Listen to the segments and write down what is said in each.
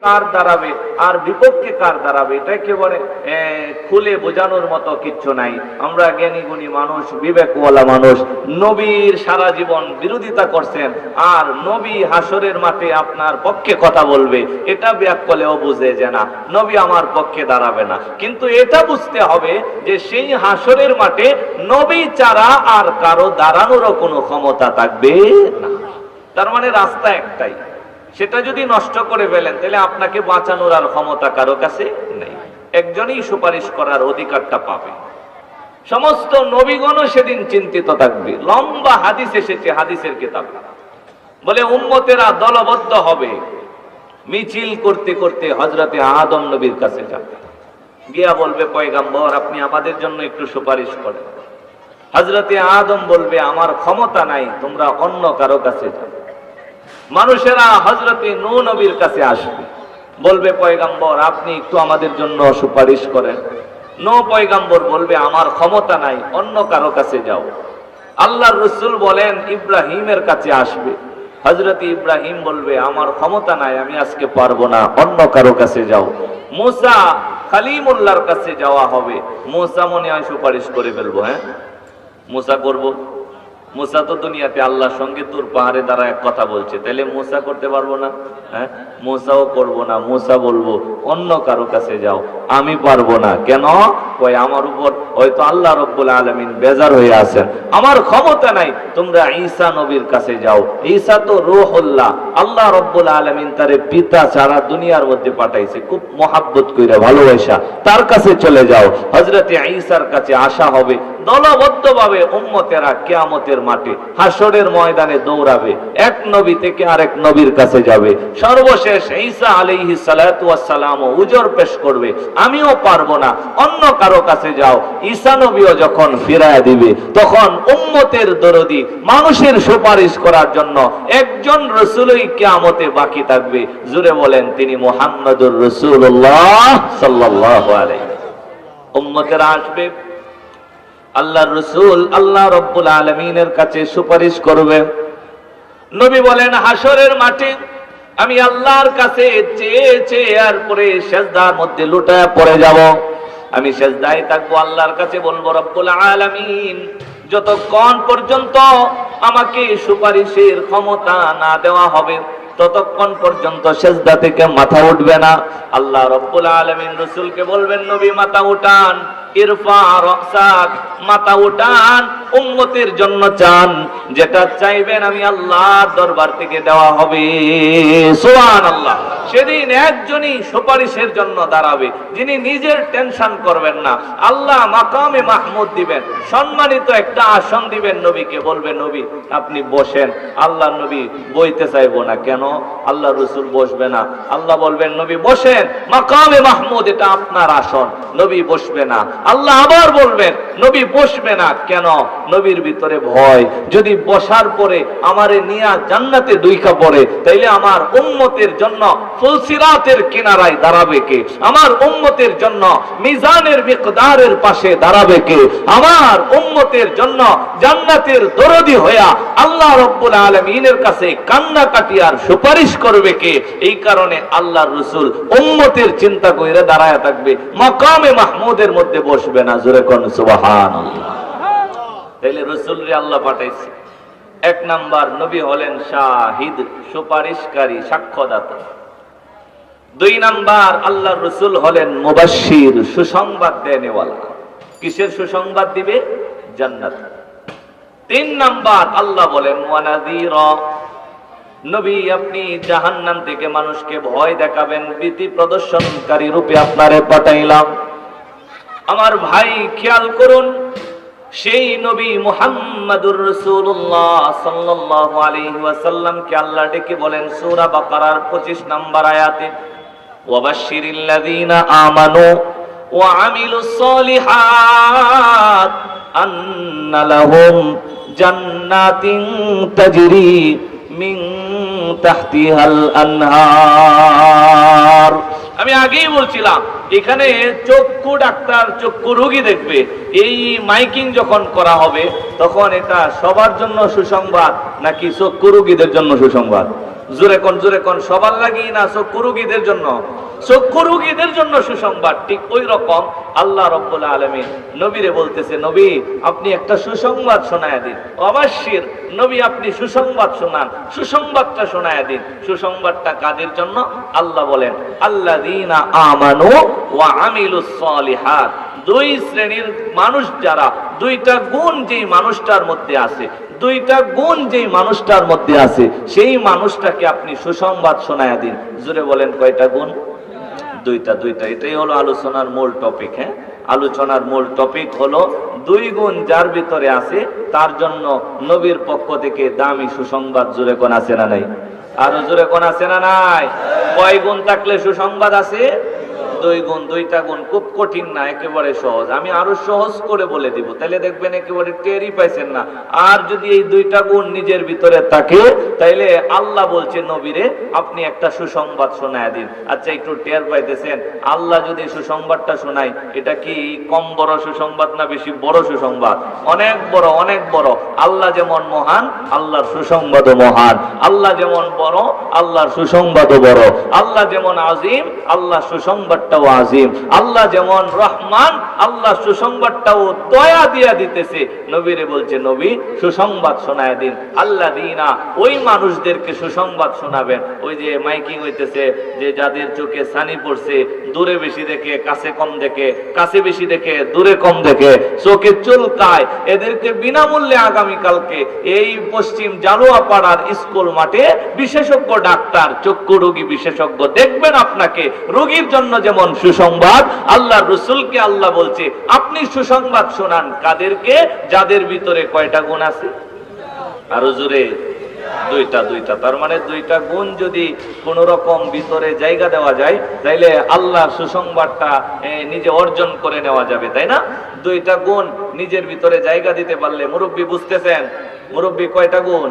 কার দাঁড়াবে আর বিপক্ষে কার দাঁড়াবে, এটা একেবারে খুলে বোঝানোর মতো কিচ্ছু নাই। আমরা জ্ঞানী গুণী মানুষ, বিবেকওয়ালা মানুষ, নবীর সারা জীবন বিরোধিতা করছেন, আর নবী হাসরের মাঠে আপনার পক্ষে কথা বলবে, এটা ব্যাককলেও বুঝে যে না, নবী আমার পক্ষে দাঁড়াবে না। কিন্তু এটা বুঝতে হবে যে সেই হাসরের মাঠে নবী ছাড়া আর কারো দাঁড়ানোরও কোনো ক্ষমতা থাকবে না। তার মানে রাস্তা একটাই, সেটা যদি নষ্ট করে ফেলেন তাহলে আপনাকে বাঁচানোর আর ক্ষমতা কারো কাছে নেই। একজনই সুপারিশ করার অধিকারটা পাবে। সমস্ত নবীগণও সেদিন চিন্তিত থাকবে। লম্বা হাদিস এসেছে হাদিসের কিতাবে, বলে উম্মতেরা দলবদ্ধ হবে, মিছিল করতে করতে হযরতে আদম নবীর কাছে যাবে, গিয়া বলবে পয়গম্বর আপনি আমাদের জন্য একটু সুপারিশ করেন। হযরতে আদম বলবে আমার ক্ষমতা নাই, তোমরা অন্য কারো কাছে যাও। মানুষেরা হযরতে নূহ নবীর কাছে আসবে, বলবে পয়গম্বর আপনি একটু আমাদের জন্য সুপারিশ করেন। নূহ পয়গম্বর বলবে আমার ক্ষমতা নাই, অন্য কারো কাছে যাও। আল্লাহর রাসূল বলেন ইব্রাহিমের কাছে আসবে, হযরতে ইব্রাহিম বলবে আমার ক্ষমতা নাই, আমি আজকে পারবো না, অন্য কারো কাছে যাও। মূসা কালিমুল্লাহর কাছে যাওয়া হবে, মূসা মনে হয় সুপারিশ করে ফেলবো, হ্যাঁ মূসা করব। মূসা তো দুনিয়াতে আল্লাহর সঙ্গে তুর পাহাড়ে দ্বারা এক কথা বলছে, তাহলে মূসা করতে পারবো না, হ্যাঁ মূসাও করব না। মূসা বলবো অন্য কারো কাছে যাও, আমি পারবো না। কেন? কই আমার উপর হয়তো আল্লাহ রাব্বুল আলামিন বেজার হয়ে আছেন, আমার ক্ষমতা নাই, তোমরা ঈসা নবীর কাছে যাও। ঈসা তো রূহুল্লাহ, আল্লাহ রাব্বুল আলামিন তারে পিতা ছাড়া দুনিয়ার মধ্যে পাঠাইছে, খুব মহব্বত কইরা ভালোবাসা, তার কাছে চলে যাও। হযরতে ঈসার কাছে আসা হবে, দলবদ্ধভাবে উম্মতেরা কিয়ামতের মাঠে হাসরের ময়দানে দৌড়াবে, এক নবী থেকে আরেক নবীর কাছে যাবে। সর্বশেষ ঈসা আলাইহিস সালাতু ওয়াস সালাম উজর পেশ করবে, আমিও পারবো না, অন্য কারো কাছে যাও। ঈসা নবীও যখন ফিরায় দিবে, তখন উম্মতের দরদি মানুষের সুপারিশ করার জন্য একজন রাসূলই কিয়ামতে বাকি থাকবে। জোরে বলেন তিনি মুহাম্মদুর রাসূলুল্লাহ সাল্লাল্লাহু আলাইহি। উম্মতেরা আসবে, আল্লাহর রাসূল আল্লাহ রাব্বুল আলামিনের কাছে সুপারিশ করবে। নবী বলেন হাসরের মাঠে আমি আল্লাহর কাছে চেয়ে চেয়ে এরপরে সিজদার মধ্যে লুটায়া পড়ে যাব। আমি সিজদায় থাকবো, আল্লাহর কাছে বলবো রব্বুল আলামিন যতক্ষণ পর্যন্ত আমাকে সুপারিশের ক্ষমতা না দেওয়া হবে ততক্ষণ পর্যন্ত সিজদা থেকে মাথা উঠবে না। আল্লাহ রাব্বুল আলামিন রাসূলকে বলবেন নবী মাথা উঠান, ইরফা রাসাক, মাথা উঠান, উম্মতের জন্য চান, যেটা চাইবেন আমি আল্লাহর দরবার থেকে দেওয়া হবে। সুবহানাল্লাহ। সেদিন একজনই সুপারিশের জন্য দাঁড়াবে, যিনি নিজের টেনশন করবেন না। আল্লাহ মাকামে মাহমুদ দিবেন, সম্মানিত একটা আসন দিবেন নবীকে, বলবে নবী আপনি বসেন। আল্লাহ নবী বইতে চাইবো না, কেন? আল্লাহ রাসূল বসবে না। আল্লাহ বলবেন নবী বসেন, মাকামে মাহমুদ এটা আপনার আসন। নবী বসবে না। আল্লাহ আবার বলবেন নবী বসবে না, কেন? নবীর ভিতরে ভয়, যদি বসার পরে আমারে নিয়া জান্নাতে দুইখা পড়ে, তাইলে আমার উম্মতের জন্য ফুলসিরাতের কিনারায় দাঁড়াবে কে? আমার উম্মতের জন্য মিজানের মিকদারের পাশে দাঁড়াবে কে? আমার উম্মতের জন্য জান্নাতের দরদি হইয়া আল্লাহ রাব্বুল আলামিনের কাছে কান্নাকাটি আর সুপারিশ করবে কে? এই কারণে আল্লাহর রাসূল উম্মতের চিন্তা কইরা দাঁড়ায়া থাকবে, মাকামে মাহমুদের মধ্যে বসবে না। জোরে কোন সুবহানাল্লাহ। তাইলে রাসূলরে আল্লাহ পাঠাইছে। এক নাম্বার নবী হলেন শাহিদ, সুপারিশকারী, সাক্ষ্যদাতা। দুই নাম্বার আল্লাহর রাসূল হলেন মুবাশশির, সুসংবাদ দেনেওয়ালা। কিসের সুসংবাদ দিবে? জান্নাত। তিন নাম্বার আল্লাহ বলেন ওয়ানাযীরা, নবী আপনি জাহান্নাম থেকে মানুষকে ভয় দেখাবেন, ভীতি প্রদর্শনকারী রূপে আপনারে পাঠাইলাম। আমার ভাই খেয়াল করুন, সেই নবী মুহাম্মাদুর রাসূলুল্লাহ সাল্লাল্লাহু আলাইহি ওয়াসাল্লাম কে আল্লাহ ডেকে বলেন সূরা বাকারার 25 নম্বর আয়াতে, ওয়াবাশশিরিল্লাযীনা আমানু ওয়া আমিলুস সলিহাত আন্না লাহুম জান্নাতিন তাজরি মিন তাহতিহাল আনহার। আমি আগেই বলছিলাম এখানে চক্ষু ডাক্তার চক্ষু রোগী দেখবে, এই মাইকিং যখন করা হবে তখন এটা সবার জন্য সুসংবাদ নাকি চক্ষু রোগীদের জন্য সুসংবাদ? জোরে কোন সবার লাগি না চক্ষু রোগীদের জন্য? চক্ষু রোগীদের জন্য সুসংবাদ। ঠিক ওই রকম আল্লাহ রাব্বুল আলামিন নবীরে বলতেছে, নবী আপনি একটা সুসংবাদ শোনায় দিন। অবশ্যই নবী আপনি সুসংবাদ শোনান, সুসংবাদটা শোনায় দিন। সুসংবাদটা কাদের জন্য? আল্লাহ বলেন আল্লাযীনা আমানু ওয়া আমিলুস সালিহাত। দুই শ্রেণীর মানুষ যারা, দুইটা গুণ যেই মানুষটার মধ্যে আছে, দুইটা গুণ যেই মানুষটার মধ্যে আছে, সেই মানুষটাকে আপনি সুসংবাদ শোনায় দিন। জোরে বলেন কয়টা গুণ? দুইটা। এটাই হলো আলোচনার মূল টপিক। হ্যাঁ, আলোচনার মূল টপিক হলো দুই গুণ যার ভিতরে আছে তার জন্য নবীর পক্ষ থেকে দামি সুসংবাদ। জোরে কোন আছে না নাই? আরো জোরে কোন আছে না নাই? কয় গুণ থাকলে সুসংবাদ আছে? দুই গুণ। দুইটা গুণ খুব কঠিন না, একেবারে সহজ। আমি আরো সহজ করে বলে দিব, তাহলে দেখবেন একেবারে টেরই পাইছেন না। আর যদি এই দুইটা গুণ নিজের ভিতরে থাকে, তাইলে আল্লাহ বলছে নবীরে আপনি একটা সুসংবাদ শোনায় দিন। আচ্ছা, একটু টের পাইতেছেন? আল্লাহ যদি সুসংবাদটা শোনায়, এটা কি কম বড় সুসংবাদ না বেশি বড় সুসংবাদ? অনেক বড়, অনেক বড়। আল্লাহ যেমন মহান, আল্লাহর সুসংবাদও মহান। আল্লাহ যেমন বড়, আল্লাহর সুসংবাদও বড়। আল্লাহ যেমন আজিম, আল্লাহ সুসংবাদ আজিম। আল্লাহ যেমন রহমান, আল্লাহ সুসংবাদটাও দয়া দিয়া দিতেছে। নবীরে বলছে নবী সুসংবাদ শোনায় দিন। আল্লাযীনা, ওই মানুষদেরকে সুসংবাদ শোনাবেন। ওই যে মাইকিং হইতেছে, যে যাদের চোখে ছানি পড়ছে, দূরে বেশি দেখে কাছে কম দেখে, কাছে বেশি দেখে দূরে কম দেখে, চোখে চুলকায়, এদেরকে বিনামূল্যে আগামীকালকে এই পশ্চিম জালুয়াপাড়ার স্কুল মাঠে বিশেষজ্ঞ ডাক্তার, চক্ষু রোগী বিশেষজ্ঞ দেখবেন আপনাকে। রোগীর জন্য যেমন সুসংবাদ, আল্লাহ রসুলকে আল্লাহ বলছে আপনি সুসংবাদ শোনান। কাদেরকে? যাদের ভিতরে কয়টা গুণ আছে? আরো জোরে। দুইটা। তার মানে দুইটা গুণ যদি কোন রকম ভিতরে জায়গা দেওয়া যায়, তাইলে আল্লাহর সুসংবাদটা নিজে অর্জন করে নেওয়া যাবে, তাই না? দুইটা গুণ নিজের ভিতরে জায়গা দিতে পারলে, মুরব্বী বুঝতেছেন? মুরব্বী কয়টা গুণ?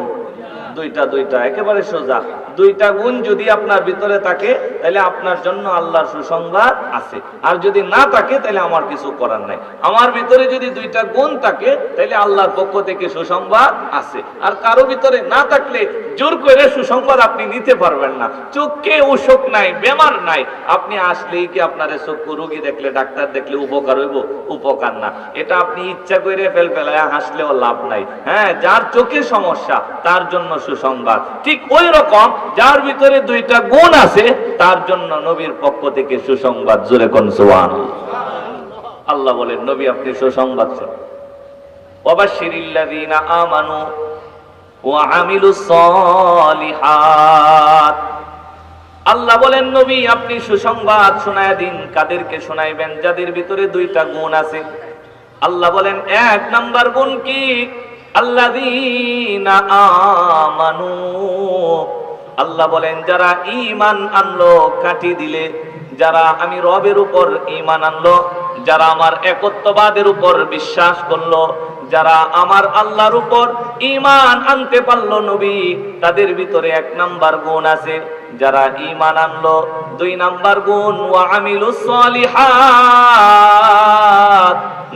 দুইটা। একেবারে সোজা। দুইটা গুণ যদি আপনার ভিতরে থাকে, তাহলে আপনার জন্য আল্লাহর সুসংবাদ আছে। আর যদি না থাকে, তাহলে আমার কিছু করার নাই। আমার ভিতরে যদি দুইটা গুণ থাকে, তাহলে আল্লাহর পক্ষ থেকে সুসংবাদ আছে। আর কারো ভিতরে না থাকলে জোর করে সুসংবাদ আপনি নিতে পারবেন না। চোখে অসুখ নাই, বেমার নাই, আপনি আসলেই কি আপনার চক্ষু রোগী দেখলে, ডাক্তার দেখলে উপকার হইব? উপকার না। এটা আপনি ইচ্ছা করে ফেলায় হাসলেও লাভ নাই। হ্যাঁ, যার চোখে সমস্যা তার জন্য সুসংবাদ। ঠিক ওই রকম যার ভিতরে দুইটা গুণ আছে তার জন্য নবীর পক্ষ থেকে সুসংবাদ। জোরে কোন সুবহানাল্লাহ। আল্লাহ বলেন নবী আপনি সুসংবাদ শোনান। ওয়াবাশশিরিল্লাযীনা আমানু ওয়া আমিলুস সালিহাত। আল্লাহ বলেন নবী আপনি সুসংবাদ শোনায় দিন। কাদেরকে শোনাইবেন? যাদের ভিতরে দুইটা গুণ আছে। আল্লাহ বলেন এক নাম্বার গুণ কি? আল্লাযীনা আমানু। আল্লাহ বলেন যারা ঈমান আনলো, কাটি দিলে, যারা আমি রবের উপর ঈমান আনলো, যারা আমার একত্ববাদের উপর বিশ্বাস করলো, যারা আমার আল্লাহর উপর ঈমান আনতে পারলো নবী, তাদের ভিতরে এক নাম্বার গুণ আছে। যারা ঈমান আনলো, দুই নাম্বার গুণ ওয়া আমিলুস সালিহাত।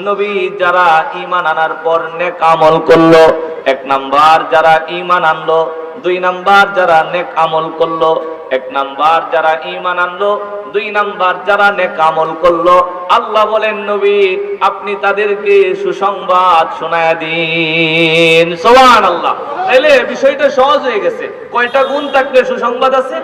নবী যারা ঈমান আনার পর নেক আমল করলো, এক নাম্বার যারা ঈমান আনলো, দুই নাম্বার যারা নেক আমল করলো। এক নাম্বার যারা ঈমান আনলো, দুই নাম্বার যারা নেক আমল করলো। আল্লাহ বলেন নবী আপনি তাদেরকে সুসংবাদ শোনায় দিন। সুবহানাল্লাহ। তাহলে বিষয়টা সহজ হয়ে গেছে। কয়টা গুণ থাকলে সুসংবাদ আছে?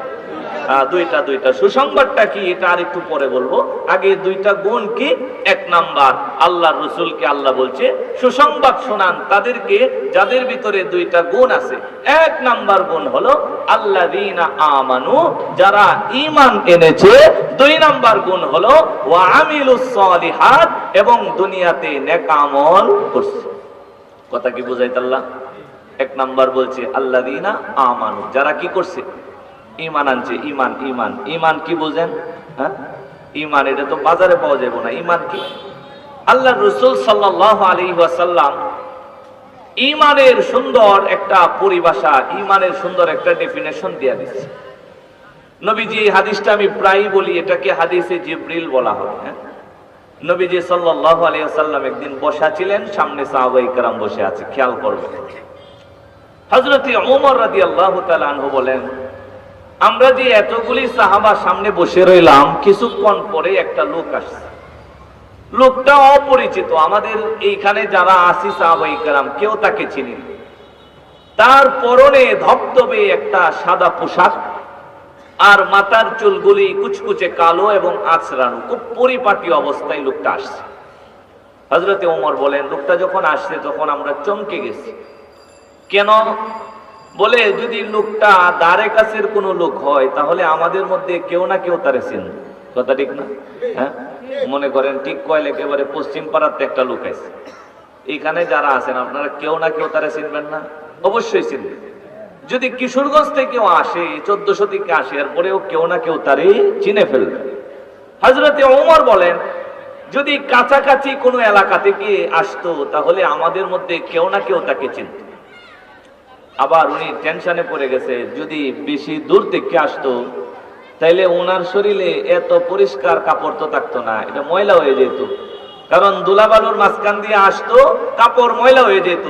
দুইটা। সুসংবাদটা কি এটা আর একটু পরে বলবো। আগে দুইটা গুণ কি? এক নাম্বার আল্লাহর রাসূলকে আল্লাহ বলছে সুসংবাদ শোনান তাদেরকে যাদের ভিতরে দুইটা গুণ আছে। এক নাম্বার গুণ হলো আল্লাযীনা আমানু, যারা ঈমান এনেছে। দুই নাম্বার গুণ হলো ওয়া আমিলুস সালিহাত, এবং দুনিয়াতে নেক আমল করছে। কথা কি বুঝাইতে আল্লাহ? এক নাম্বার বলছে আল্লাযীনা আমানু, যারা কি করছে? ঈমান আনছে। ঈমান কি বুঝেন? হ্যাঁ, ঈমান এটা তো বাজারে পাওয়া যাবে না। ঈমান কি? আল্লাহর রাসূল সাল্লাল্লাহু আলাইহি ওয়াসাল্লাম ঈমানের সুন্দর একটা পরিভাষা, ঈমানের সুন্দর একটা ডেফিনেশন দিয়ে দিচ্ছে। নবীজি এই হাদিসটা আমি প্রায়ই বলি, এটাকে হাদিসে জিবরিল বলা হয়। হ্যাঁ, নবীজি সাল্লাল্লাহু আলাইহি ওয়াসাল্লাম একদিন বসা ছিলেন, সামনে সাহাবায়ে কেরাম বসে আছে। খেয়াল করবেন, হযরত ওমর রাদিয়াল্লাহু তাআলা আনহু বলেন আমরা যে এতগুলি সাহাবা সামনে বসে রইলাম, কিছুক্ষণ পরে একটা লোক আসছে। লোকটা অপরিচিত, আমাদের এইখানে যারা আসি সাহাবায়ে কেরাম কেউ তাকে চিনি না। তার পরনে ধবধবে একটা সাদা পোশাক, আর মাথার চুলগুলি কুচকুচে কালো এবং আঁচড়ানো, খুব পরিপাটি অবস্থায় লোকটা আসছে। হযরতে ওমর বলেন, লোকটা যখন আসছে তখন আমরা চমকে গেছি। কেন? বলে, যদি লোকটা দ্বারে কাছের কোনো লোক হয় তাহলে আমাদের মধ্যে কেউ না কেউ তারে চিনবে। কথা ঠিক না? হ্যাঁ, মনে করেন ঠিক কয়েল একেবারে পশ্চিম পাড়াতে একটা লোক আছে, এখানে যারা আছেন আপনারা কেউ না কেউ তারা চিনবেন না? অবশ্যই চিনবেন। যদি কিশোরগঞ্জ থেকে আসে, 1400 থেকে আসে, এরপরেও কেউ না কেউ তারে চিনে ফেলবে। হযরতে ওমর বলেন, যদি কাছাকাছি কোনো এলাকা থেকে আসতো তাহলে আমাদের মধ্যে কেউ না কেউ তাকে চিনত। আবার উনি টেনশনে পড়ে গেছে, যদি বেশি দূর থেকে আসতো তাইলে ওনার শরীরে এত পরিষ্কার কাপড় তো থাকতো না, এটা ময়লা হয়ে যেত। কারণ দুলাবালুর মাঝখান দিয়ে আসতো, কাপড় ময়লা হয়ে যেত।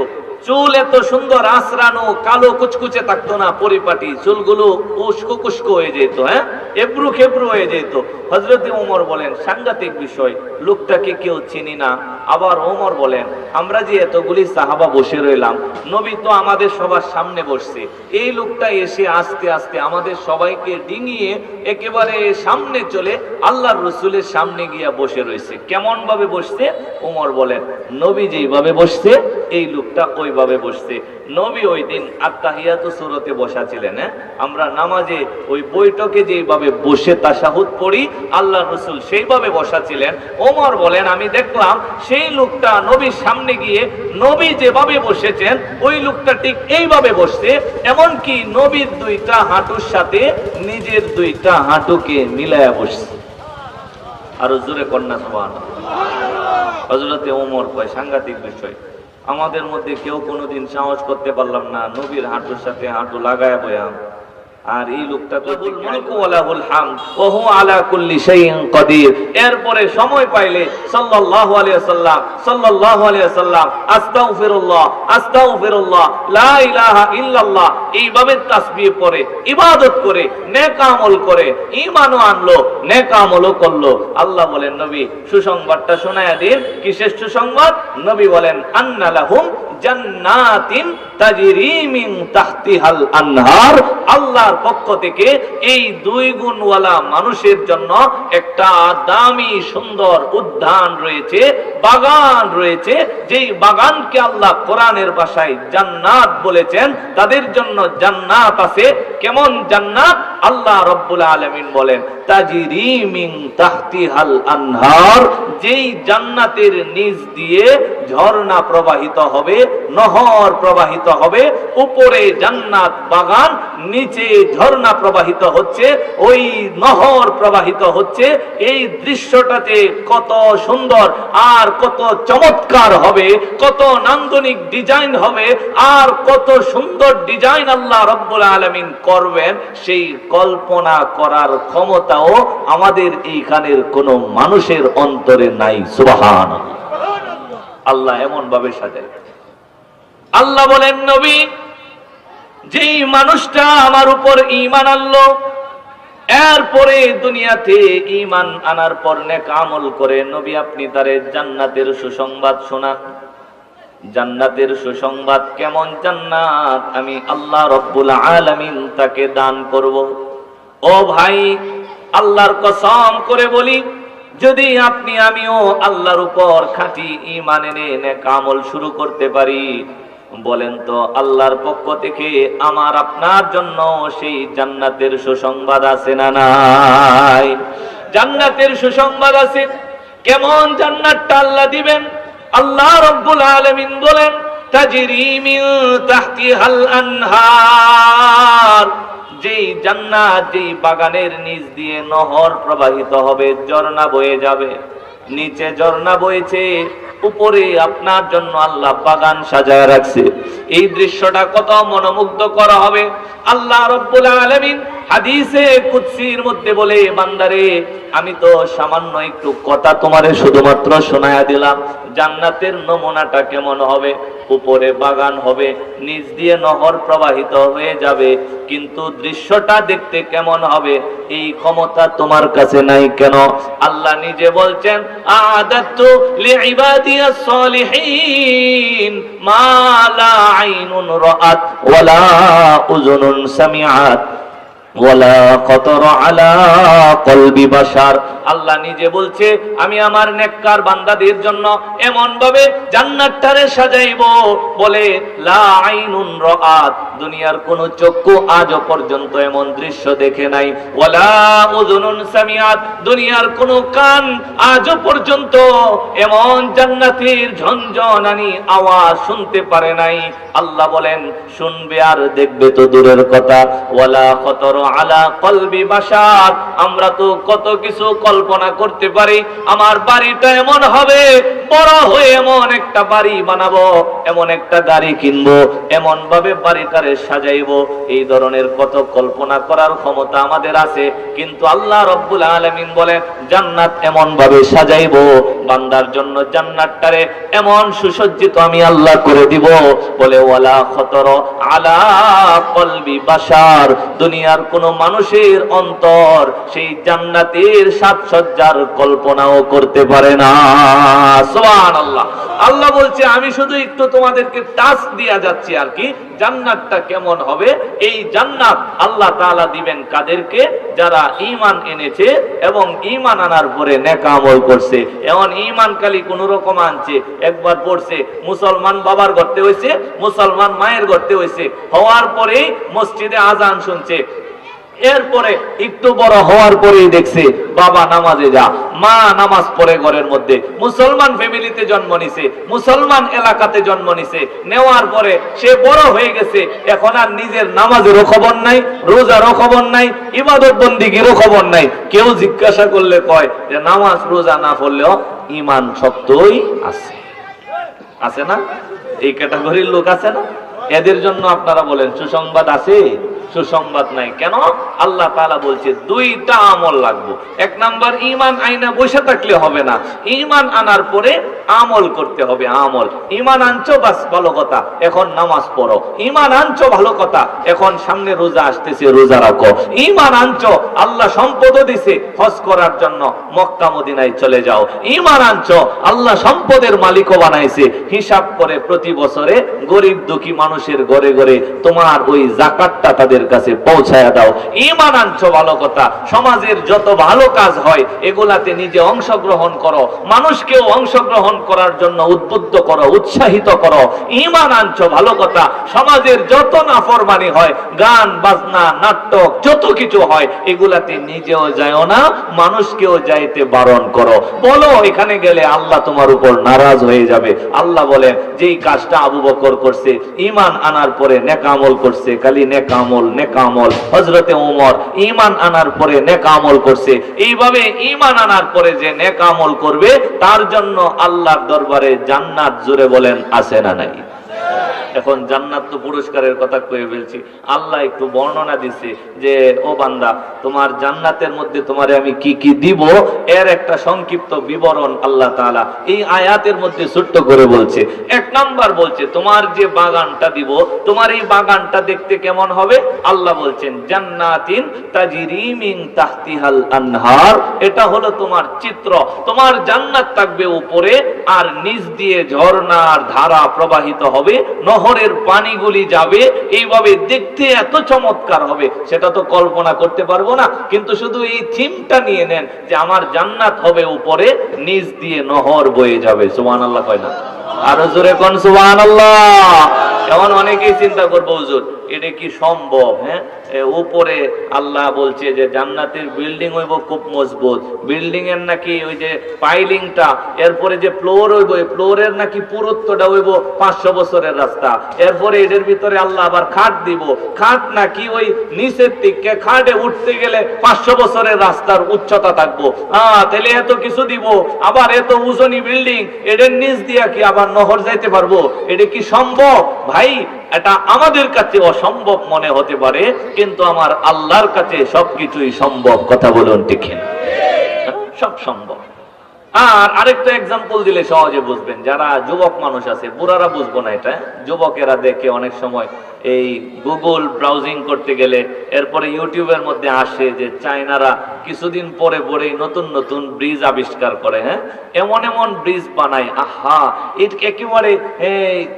চুল এত সুন্দর আঁচড়ানো কালো কুচকুচে থাকতো না, পরিপাটি, চুলগুলো উস্কো কুস্কো হয়ে যেত, হ্যাঁ, এবড়ু খেবড়ু হয়ে যেত। হযরতে ওমর বলেন, সাংঘাতিক বিষয়, লোকটাকে কেউ চিনি না। আবার ওমর বলেন, আমরা যে এতগুলি সাহাবা বসে রইলাম, নবী তো আমাদের সবার সামনে বসছে, এই লোকটা এসে আস্তে আস্তে আমাদের সবাইকে ডিঙিয়ে একেবারে সামনে চলে আল্লাহর রাসূলের সামনে গিয়া বসে রয়েছে। কেমন ভাবে বসছে? ওমর বলেন, নবী যেইভাবে বসছে এই লোকটা ওইভাবে বসছে। নবী ওই দিন আত্তাহিয়াতু সূরাতে বসা ছিলেন, হ্যাঁ, আমরা নামাজে ওই বৈঠকে যেভাবে বসে তাশাহুদ পড়ি, আল্লাহর রাসূল সেইভাবে বসা ছিলেন। ওমর বলেন, আমি দেখলাম সেই লোকটা নবীর সামনে গিয়ে নবী যেভাবে বসেছেন ওই লোকটা ঠিক এইভাবে বসছে, এমনকি নবীর দুইটা হাঁটুর সাথে নিজের দুইটা হাঁটুকে মিলায়া বসছে। আরো জোরে কন্যা সুবহানাল্লাহ। হযরতে ওমর কয়, সাংঘাতিক বিষয়, আমাদের মধ্যে কেউ কোনোদিন সাহস করতে পারলাম না নবীর হাঁটুর সাথে হাঁটু লাগায়া বয়াম, আর এই লোকটা তো এরপরে সময় পাইলে সাল্লাল্লাহু আলাইহি ওয়াসাল্লাম আস্তাগফিরুল্লাহ আস্তাগফিরুল্লাহ লা ইলাহা ইল্লাল্লাহ এইভাবে তাসবিহ পড়ে, ইবাদত করে, নেক আমল করে, ঈমানও আনলো, নেক আমলও করলো। আল্লাহ বলেন, নবী সুসংবাদটা শোনায়া দিন। কিসের সুসংবাদ? নবী বলেন, আন্না লাহুম জান্নাতিন তাজরি মিন তাহতিহাল আনহার, আল্লাহর পক্ষ থেকে এই দুই গুণওয়ালা মানুষের জন্য একটা দামি সুন্দর উদ্যান রয়েছে, বাগান রয়েছে, যেই বাগানকে আল্লাহ কোরআনের ভাষায় জান্নাত বলেছেন। তাদের জন্য জান্নাত আছে। কেমন জান্নাত? আল্লাহ রাব্বুল আলামিন বলেন, তাজরি মিন তাহতিহাল আনহার, যেই জান্নাতের নিচ দিয়ে ঝর্ণা প্রবাহিত হবে, নহর প্রবাহিত হবে। উপরে জান্নাত বাগান, নিচে ঝর্ণা প্রবাহিত হচ্ছে, ওই নহর প্রবাহিত হচ্ছে। এই দৃশ্যটাতে কত সুন্দর আর কত চমৎকার হবে, কত নান্দনিক ডিজাইন হবে, আর কত সুন্দর ডিজাইন আল্লাহ রাব্বুল আলামিন করবেন, সেই কল্পনা করার ক্ষমতাও আমাদের এইখানের কোন মানুষের অন্তরে নাই। সুবহানাল্লাহ। আল্লাহ এমন ভাবে সাজায়। আল্লাহ বলেন, নবী যেই মানুষটা আমার উপর ঈমান আনলো, এরপরে দুনিয়াতে ঈমান আনার পর নেক আমল করে, নবী আপনি তারে জান্নাতের সুসংবাদ শোনান। জান্নাতের সুসংবাদ কেমন জান্নাত আমি আল্লাহ রাব্বুল আলামিন তাকে দান করব। ও ভাই, আল্লাহর কসম করে বলি, যদি আপনি আমিও আল্লাহর উপর খাঁটি ঈমান এনে নেক আমল শুরু করতে পারি, বলেন তো আল্লাহর পক্ষ থেকে আমার আপনার জন্য সেই জান্নাতের সুসংবাদ আছে না নাই? জান্নাতের সুসংবাদ আছে। কেমন জান্নাতটা আল্লাহ দিবেন? আল্লাহ রাব্বুল আলামিন বলেন, তাজরি মিন তাহতিহাল আনহার, যেই জান্নাত, যেই বাগানের নিচ দিয়ে নহর প্রবাহিত হবে, ঝর্ণা বয়ে যাবে। নিচে ঝর্ণা বইছে, উপরে আপনার জন্য আল্লাহ বাগান সাজায় রাখছে। এই দৃশ্যটা কত মনোমুগ্ধ করা হবে। আল্লাহ রাব্বুল আলামিন হাদিসে কুদসির মধ্যে বলে, বান্দারে আমি তো সামান্য একটু কথা তোমারে শুধুমাত্র শোনায়া দিলাম। জান্নাতের নমুনাটা কেমন হবে? উপরে বাগান হবে, নিচ দিয়ে নহর প্রবাহিত হয়ে যাবে, কিন্তু দৃশ্যটা দেখতে কেমন হবে এই ক্ষমতা তোমার কাছে নাই কেন? আল্লাহ নিজে বলছেন, আ'দাতু লিইবাদিয়াস সালিহিন মা লা আইনুন রাআত ওয়ালা উযুনুন সামিআত ওয়ালা খাতার আলা কলবি বাশার। আল্লাহ নিজে বলছে, আমি আমার নেককার বান্দাদের জন্য এমন ভাবে জান্নাতটারে সাজাইবো, বলে লা আইনুন রাআত, দুনিয়ার কোন চক্ষু আজও পর্যন্ত এমন দৃশ্য দেখে নাই, ওয়ালা উযুনুন সামিআত, দুনিয়ার কোন কান আজও পর্যন্ত এমন জান্নাতের ঝনঝনানি আওয়াজ শুনতে পারে নাই। আল্লাহ বলেন, শুনবে আর দেখবে তো দূরের কথা, ওয়ালা খাতার আলা কলবি বাশার, আমরা তো কত কিছু কল্পনা করতে পারি। আমার বাড়িটা এমন হবে, বড় হয়ে এমন একটা বাড়ি বানাবো, এমন একটা গাড়ি কিনবো, এমন ভাবে বাড়িটারে সাজাইবো, এই ধরনের কত কল্পনা করার ক্ষমতা আমাদের আছে। কিন্তু আল্লাহ রাব্বুল আলামিন বলেন, জান্নাত এমন ভাবে সাজাইবো, বান্দার জন্য জান্নাতটারে এমন সুসজ্জিত আমি আল্লাহ করে দিব, বলে ওয়ালা খাতার আলা কলবি বাশার, দুনিয়ার কোন মানুষের অন্তর সেই জান্নাতের সাজসজ্জার কল্পনাও করতে পারে না। সুবহানাল্লাহ। আল্লাহ বলছে, আমি শুধু একটু তোমাদেরকে টাচ দিয়া যাচ্ছি আর কি, জান্নাতটা কেমন হবে। এই জান্নাত আল্লাহ তাআলা দিবেন কাদেরকে? যারা ঈমান এনেছে এবং ঈমান আনার পরে নেক আমল করছে। এমন ঈমান খালি কোন রকম আনছে, একবার পড়ছে, মুসলমান বাবার ঘরতে হইছে, মুসলমান মায়ের ঘরতে হইছে, হওয়ার পরেই মসজিদে আজান শুনছে, এরপরে একটু বড় হওয়ার পরেই দেখছে বাবা নামাজে যা, মা নামাজ পড়ে ঘরের মধ্যে, মুসলমান ফ্যামিলিতে জন্ম নিছে, মুসলমান এলাকাতে জন্ম নিছে, নেওয়ার পরে সে বড় হয়ে গেছে, এখন আর নিজের নামাজেরও খবর নাই, রোজারও খবর নাই, ইবাদত বন্দিগিরও খবর নাই। কেউ জিজ্ঞাসা করলে কয় যে নামাজ রোজা না পড়লেও ঈমান শক্তই আছে, আছে না? এই ক্যাটাগরির লোক আছে না? এদের জন্য আপনারা বলেন সুসংবাদ আছে? সুসংবাদ নাই। কেন? আল্লাহ তাআলা বলছে দুইটা আমল লাগবে। এক নাম্বার, ঈমান আইনা বসে থাকলে হবে না, ঈমান আনার পরে আমল করতে হবে। আমল, ঈমান আনছো বাস ভালো কথা, এখন নামাজ পড়ো। ঈমান আনছো ভালো কথা, এখন সামনে রোজা আসতেছে, রোজা রাখো। ঈমান আনছো, আল্লাহ সম্পদও দিছে হজ করার জন্য, মক্কা মদিনায় চলে যাও। ঈমান আনছো, আল্লাহ সম্পদের মালিকও বানাইছে, হিসাব করে প্রতি বছরে গরিব দুঃখী মানুষের ঘরে ঘরে তোমার ওই যাকাতটা তাদের কাছে পৌঁছায়া দাও। ঈমান আনছো ভালো কথা, সমাজের যত ভালো কাজ হয় এগুলাতে নিজে অংশগ্রহণ করো, মানুষকেও অংশগ্রহণ করার জন্য উদ্বুদ্ধ করো, উৎসাহিত করো। ঈমান আনছো ভালো কথা, সমাজের যত নাফরমানি হয়, গান বাজনা নাটক যত কিছু হয়, এগুলাতে নিজেও যাও না, মানুষকেও যাইতে বারণ করো। বলো এখানে গেলে আল্লাহ তোমার উপর নারাজ হয়ে যাবে। আল্লাহ বলেন, যেই কাজটা আবু বকর করছে, ঈমান আনার পরে নেক আমল করছে, খালি নেক আমল নেক আমল। হযরতে ওমর ঈমান আনার পরে নেক আমল করছে। এইভাবে ঈমান আনার পরে যে নেক আমল করবে তার জন্য আল্লাহর দরবারে জান্নাত, জোরে বলেন আছে না নাই? এখন জান্নাত তো পুরস্কারের কথা কয়ে ফেলছি। আল্লাহ একটু বর্ণনা দিচ্ছে যে ও বান্দা, তোমার জান্নাতের মধ্যে তোমারে আমি কি কি দিব এর একটা সংক্ষিপ্ত বিবরণ আল্লাহ তাআলা এই আয়াতের মধ্যে ছোট্ট করে বলছে। এক নাম্বার বলছে, তোমার যে বাগানটা দিব, তোমার এই বাগানটা দেখতে কেমন হবে? আল্লাহ বলছেন, জান্নাতিন তাজরি মিন তাহতিহাল আনহার, এটা হলো তোমার চিত্র। তোমার জান্নাত থাকবে উপরে, আর নিচ দিয়ে ঝর্ণার ধারা প্রবাহিত হবে, নহরের পানিগুলি যাবে, এইভাবে দেখতে এত চমৎকার হবে সেটা তো কল্পনা করতে পারবো না। কিন্তু শুধু এই থিমটা নিয়ে নেন যে আমার জান্নাত হবে উপরে, নিচ দিয়ে নহর বয়ে যাবে। সুবহানাল্লাহ কয় না? আরো জোরে কোন সুবহানাল্লাহ। এখন অনেকেই চিন্তা করবো, হুজুর এটা কি সম্ভব? হ্যাঁ, উপরে আল্লাহ বলছে যে জান্নাতের বিল্ডিং হইব খুব মজবুত, বিল্ডিং এর নাকি ওই যে পাইলিংটা, এরপরে যে ফ্লোর হইব, ফ্লোরের নাকি পুরুত্বটা হইব 500 বছরের রাস্তা, এরপরে এদের ভিতরে আল্লাহ আবার খাট দিব, খাট নাকি ওই নিচের দিকে, খাটে উঠতে গেলে 500 বছরের রাস্তার উচ্চতা থাকবো। তাহলে এত কিছু দিব, আবার এত উজনি বিল্ডিং, এদের নিচ দিয়া কি আবার নহর যাইতে পারবো? এটা কি সম্ভব? ভাই এটা আমাদের কাছে অসম্ভব মনে হতে পারে, কিন্তু আমার আল্লাহর কাছে সবকিছুই সম্ভব। কথা বলুন ঠিক না? সব সম্ভব। আর আরেকটা এক্সাম্পল দিলে সহজে বুঝবেন, যারা যুবক মানুষ আছে, বুড়ারা বুঝবো না এটা। যুবকেরা দেখে অনেক সময় এই গুগল ব্রাউজিং করতে গেলে এরপরে ইউটিউবের মধ্যে আসে যে চায়নারা কিছুদিন পরে পরেই নতুন নতুন ব্রিজ আবিষ্কার করে। হ্যাঁ, এমন এমন ব্রিজ বানায়, আহা, এটা একেবারে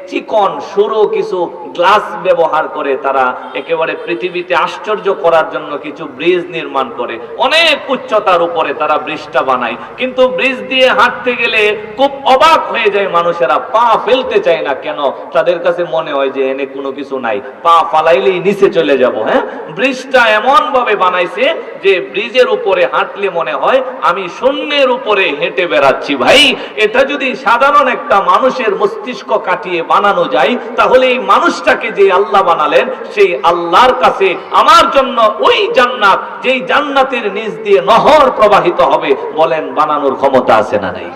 চিকন সরু কিছু গ্লাস ব্যবহার করে তারা একেবারে পৃথিবীতে আশ্চর্য করার জন্য কিছু ব্রিজ নির্মাণ করে। অনেক উচ্চতার উপরে তারা ব্রিজটা বানায়, কিন্তু ব্রিজ দিয়ে হাঁটতে গেলে খুব অবাক হয়ে যায় মানুষেরা, পা ফেলতে চায় না। কেন? তাদের কাছে মনে হয় যে এনে কোনো কিছু নাই, পা ফালাইলেই নিচে চলে যাব। হ্যাঁ, ব্রিজটা এমন ভাবে বানাইছে যে ব্রিজের উপরে হাঁটলে মনে হয় আমি শূন্যের উপরে হেঁটে বেড়াচ্ছি। ভাই, এটা যদি সাধারণ একটা মানুষের মস্তিষ্ক কাটিয়ে বানানো যায়, তাহলে এই মানুষটাকে যে আল্লাহ বানালেন সেই আল্লাহর কাছে আমার জন্য ওই জান্নাত, যেই জান্নাতের নিচ দিয়ে নহর প্রবাহিত হবে, বলেন বানানোর ক্ষমতা আছে না নাই?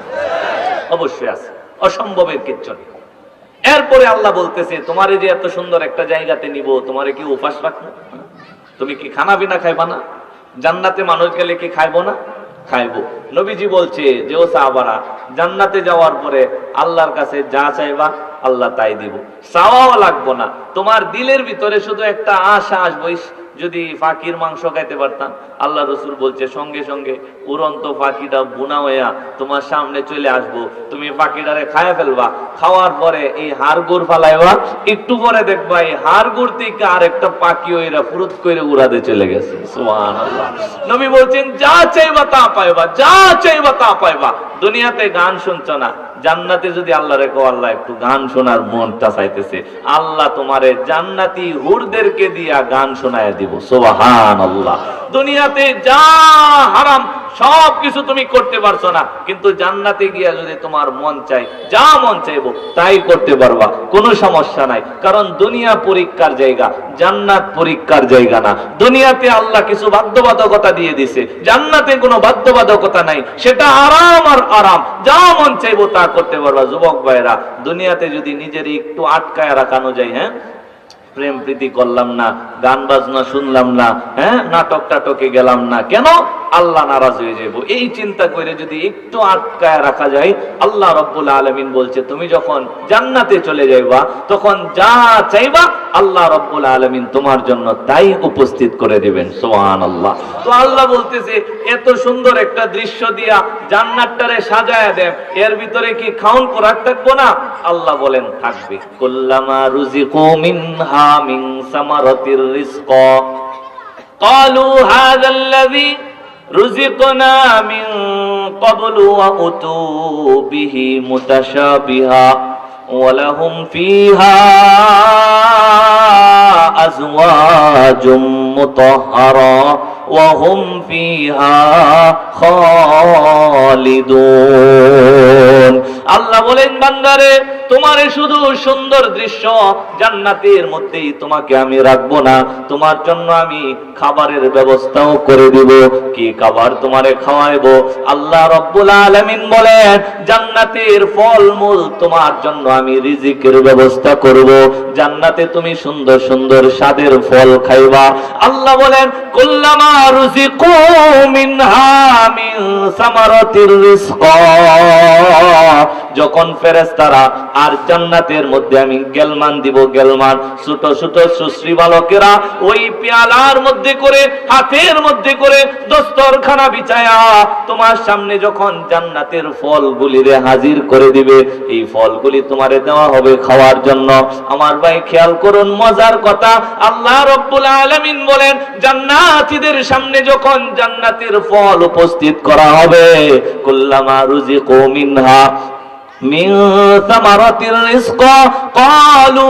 অবশ্যই আছে, অসম্ভবের কিচ্ছু নেই। এরপরে আল্লাহ বলতেছে, তোমারে যে এত সুন্দর একটা জায়গাতে নিব, তোমারে কি উপাস রাখবো? তুমি কি খানা বিনা খাইবা না? জান্নাতে মানুষ গেলে কি খাইবো না? খাইবো। নবীজি বলছে যে, ও সাহাবারা, জান্নাতে যাওয়ার পরে আল্লাহর কাছে যা চাইবা আল্লাহ তাই দিব, চাওয়াও লাগবো না। তোমার দিলের ভিতরে শুধু একটা আশা আসবো, যদি ফাঁকির মাংস খাইতে পারতাম। আল্লাহ রসুল বলছে সঙ্গে সঙ্গে উড়ন্ত ফাঁকিটা বুনা হইয়া তোমার সামনে চলে আসবো, তুমি ফাঁকিটারে খাইয়া ফেলবা। খাওয়ার পরে এই হাড়গুড় ফালাইবা, একটু পরে দেখবা এই হাড়গুড় থেকে আর একটা পাখি ওইরা ফুরুত করে উড়াতে চলে গেছে। সুবহানাল্লাহ। নবী বলছেন যা চাইবা তা পাইবা, যা চাইবা তা পাইবা। দুনিয়াতে গান শুনছ না, জান্নাতে যদি আল্লাহ রেখো, আল্লাহ একটু গান শোনার মনটা চাইতেছে, আল্লাহ তোমারে জান্নাতি হুরদেরকে দিয়া গান শোনায় দিব। সুবহানাল্লাহ। দুনিয়াতে যা হারাম সব কিছু তুমি করতে পারছো না, কিন্তু জান্নাতে গিয়া যদি তোমার মন চাই, যা মন চাইবো তাই করতে পারবা, কোনো সমস্যা নাই। কারণ দুনিয়া পরীক্ষার জায়গা, জান্নাত পরীক্ষার জায়গা না। দুনিয়াতে আল্লাহ কিছু বাধ্যবাধকতা দিয়ে দিছে, জান্নাতে কোনো বাধ্যবাধকতা নাই, সেটা আরাম আর আরাম, যা মন চাইবো তা করতে পারবা। যুবক ভাইরা, দুনিয়াতে যদি নিজের একটু আটকায় রাখানো যায়, হ্যাঁ, প্রেম প্রীতি করলাম না, গান বাজনা শুনলাম না, হ্যাঁ, নাটক টাটকে গেলাম না, কেন? আল্লাহ নারাজ হয়ে যাবো, এই চিন্তা করে যদি একটু আটকায় রাখা যায়, আল্লাহ রাব্বুল আলামিন বলছে তুমি যখন জান্নাতে চলে যাইবা তখন যা চাইবা আল্লাহ রাব্বুল আলামিন তোমার জন্য তাই উপস্থিত করে দিবেন। সুবহানাল্লাহ। তো আল্লাহ বলতেছে এত সুন্দর একটা দৃশ্য দিয়া জান্নাতটারে সাজায়া দেন, এর ভিতরে কি খাউন খোরাক থাকবো না? আল্লাহ বলেন থাকবে। কুল্লামা রুজিকু মিনহা মিন সামারাতির রিজকা ক্বালু হাযাল্লাযী রুজিকনা মিন ক্বাবলু ওয়া উতু বিহি মুতাশাবিহা ওয়া লাহুম ফিহা আজওয়াজুম মুতাহহারা ওয়া হুম ফিহা খালিদুন। আল্লাহ বলেন বান্দারে, তোমারে শুধু সুন্দর দৃশ্য জান্নাতের মধ্যেই তোমাকে আমি রাখবো না, তোমার জন্য আমি খাবারের ব্যবস্থাও করে দিব। কি খাবার তোমারে খাওয়াইবো? আল্লাহ রাব্বুল আলামিন বলেন জান্নাতের ফলমূল তোমার জন্য আমি রিজিকের ব্যবস্থা করব, জান্নাতে তুমি সুন্দর সুন্দর স্বাদের ফল খাইবা। আল্লাহ বলেন কুল্লামা রুজিকু মিনহা মিন সামারাতির রিজকা, যখন ফেরেশতারা আর জান্নাতের মধ্যে আমি গেলমান দিব, গেলমান ছোট ছোট সুশ্রী বালকেরা ওই পেয়ালার মধ্যে করে, হাতের মধ্যে করে দস্তরখানা বিছায়া তোমার সামনে যখন জান্নাতের ফলগুলিরে হাজির করে দিবে, এই ফলগুলি তোমারে দেওয়া হবে খাওয়ার জন্য। আমার ভাই খেয়াল করুন মজার কথা, আল্লাহ রাব্বুল আলামিন বলেন জান্নাতীদের সামনে যখন জান্নাতের ফল উপস্থিত করা হবে, কুল্লামা রুজিকু মিনহা মিন সামারাতির রিজকা ক্বালু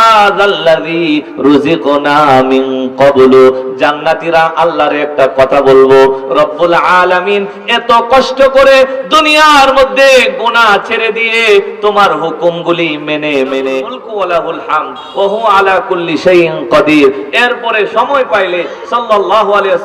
হাযাল্লাযী রুজিকনা মিন ক্বাবলু, জান্নাতীরা আল্লাহর একটা কথা বলবো, রব্বুল আলামিন এত কষ্ট করে দুনিয়ার মধ্যে গুনাহ ছেড়ে দিয়ে তোমার হুকুমগুলি মেনে মেনে মুলকু ওয়ালাহুল হামদ ওয়া হুয়া আলা কুল্লি শাইইন কাদির, এরপরে সময় পাইলে সাল্লাল্লাহু আলাইহি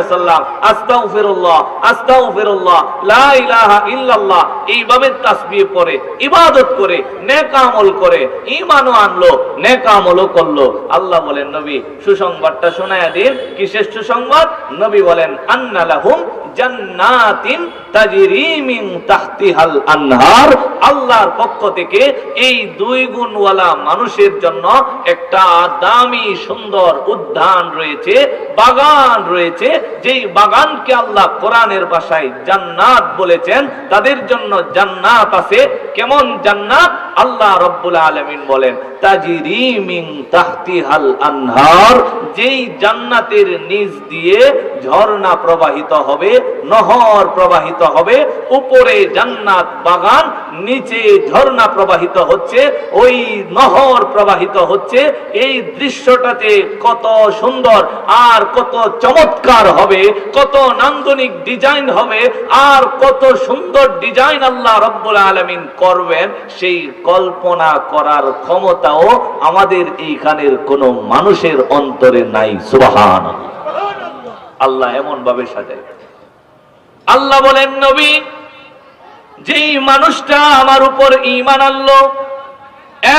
ওয়াসাল্লাম আস্তাগফিরুল্লাহ আস্তাগফিরুল্লাহ লা ইলাহা ইল্লাল্লাহ সুবহানাল্লাহ এইভাবে তাসবিহ পড়ে, ইবাদত করে, নেক আমল করে, ঈমানও আনলো, নেক আমলও করলো। আল্লাহ বলেন নবী সুসংবাদটা শোনায়া দিন। কিসের সুসংবাদ? নবী বলেন আন্না লাহুম জান্নাতিন তাজরি মিন তাহতিহাল আনহার। আল্লাহর পক্ষ থেকে এই দুই গুণওয়ালা মানুষের জন্য একটা দামি সুন্দর উদ্যান রয়েছে, বাগান রয়েছে, যেই বাগানকে আল্লাহ কোরআনের ভাষায় জান্নাত বলেছেন। তাদের জন্য জান্নাত আছে। কেমন জান্নাত? আল্লাহ রাব্বুল আলামিন বলেন তাজরি মিন তাহতিহাল আনহার, যেই জান্নাতের নিচ দিয়ে ঝর্ণা প্রবাহিত হবে, নহর প্রবাহিত হবে। উপরে জান্নাত বাগান, নিচে ঝর্ণা প্রবাহিত হচ্ছে, ওই নহর প্রবাহিত হচ্ছে। এই দৃশ্যটাতে কত সুন্দর আর কত চমৎকার হবে, কত নান্দনিক ডিজাইন হবে, আর কত সুন্দর ডিজাইন আল্লাহ রাব্বুল আলামিন করবেন, সেই কল্পনা করার ক্ষমতাও আমাদের এইখানের কোন মানুষের অন্তরে নাই। সুবহানাল্লাহ। আল্লাহ এমন ভাবে সাজায়। আল্লাহ বলেন নবী যেই মানুষটা আমার উপর ঈমান আনলো,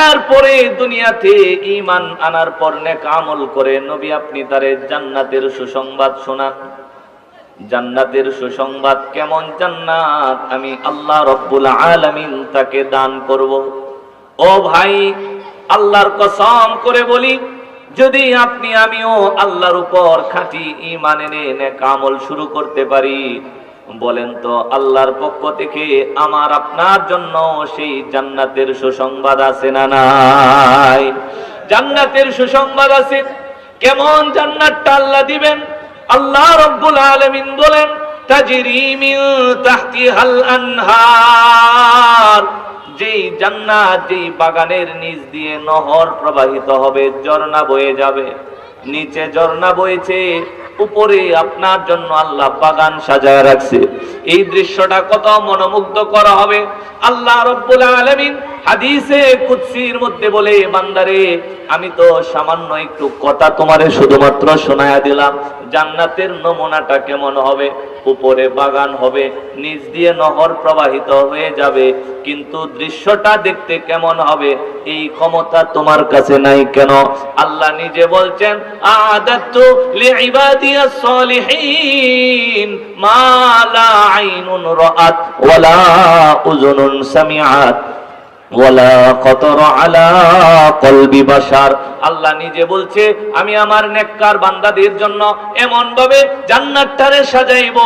এরপরে দুনিয়াতে ঈমান আনার পর নেক আমল করে, নবী আপনি তারে জান্নাতের সুসংবাদ শোনান। জান্নাতের সুসংবাদ কেমন জান্নাত আমি আল্লাহ রাব্বুল আলামিন তাকে দান করব। ও ভাই, আল্লাহর কসম করে বলি, যদি আপনি আমিও আল্লাহর উপর খাঁটি ঈমান এনে নেক আমল শুরু করতে পারি, বলেন তো আল্লাহর পক্ষ থেকে আমার আপনার জন্য সেই জান্নাতের সুসংবাদ আছে না নাই? জান্নাতের সুসংবাদ আছে। কেমন জান্নাতটা আল্লাহ দিবেন? আল্লাহ রাব্বুল আলামিন বলেন তাজরি মিন তাহতিহাল আনহার, যেই জান্নাত, যেই বাগানের নিচ দিয়ে নহর প্রবাহিত হবে, ঝর্ণা বয়ে যাবে। নিচে ঝর্ণা বইছে, উপরে আপনার জন্য আল্লাহ বাগান সাজায় রাখছে। এই দৃশ্যটা কত মনোমুগ্ধ করা হবে। আল্লাহ রাব্বুল আলামিন হাদিসে কুদসির মধ্যে বলে, বান্দারে আমি তো সামান্য একটু কথা তোমারে শুধুমাত্র শোনায়া দিলাম। জান্নাতের নমুনাটা কেমন হবে? উপরে বাগান হবে, নিচ দিয়ে নহর প্রবাহিত হয়ে যাবে, কিন্তু দৃশ্যটা দেখতে কেমন হবে এই ক্ষমতা তোমার কাছে নাই কেন? আল্লাহ নিজে বলছেন আ'দাতু লিইবাদিয়াস সালিহিন মা লা আইনুন রাআত ওয়ালা উযুনুন সামিআত ওয়ালা খাতার আলা কলবি বাশার। আল্লাহ নিজে বলছে আমি আমার নেককার বান্দাদের জন্য এমন ভাবে জান্নাতটারে সাজাইবো,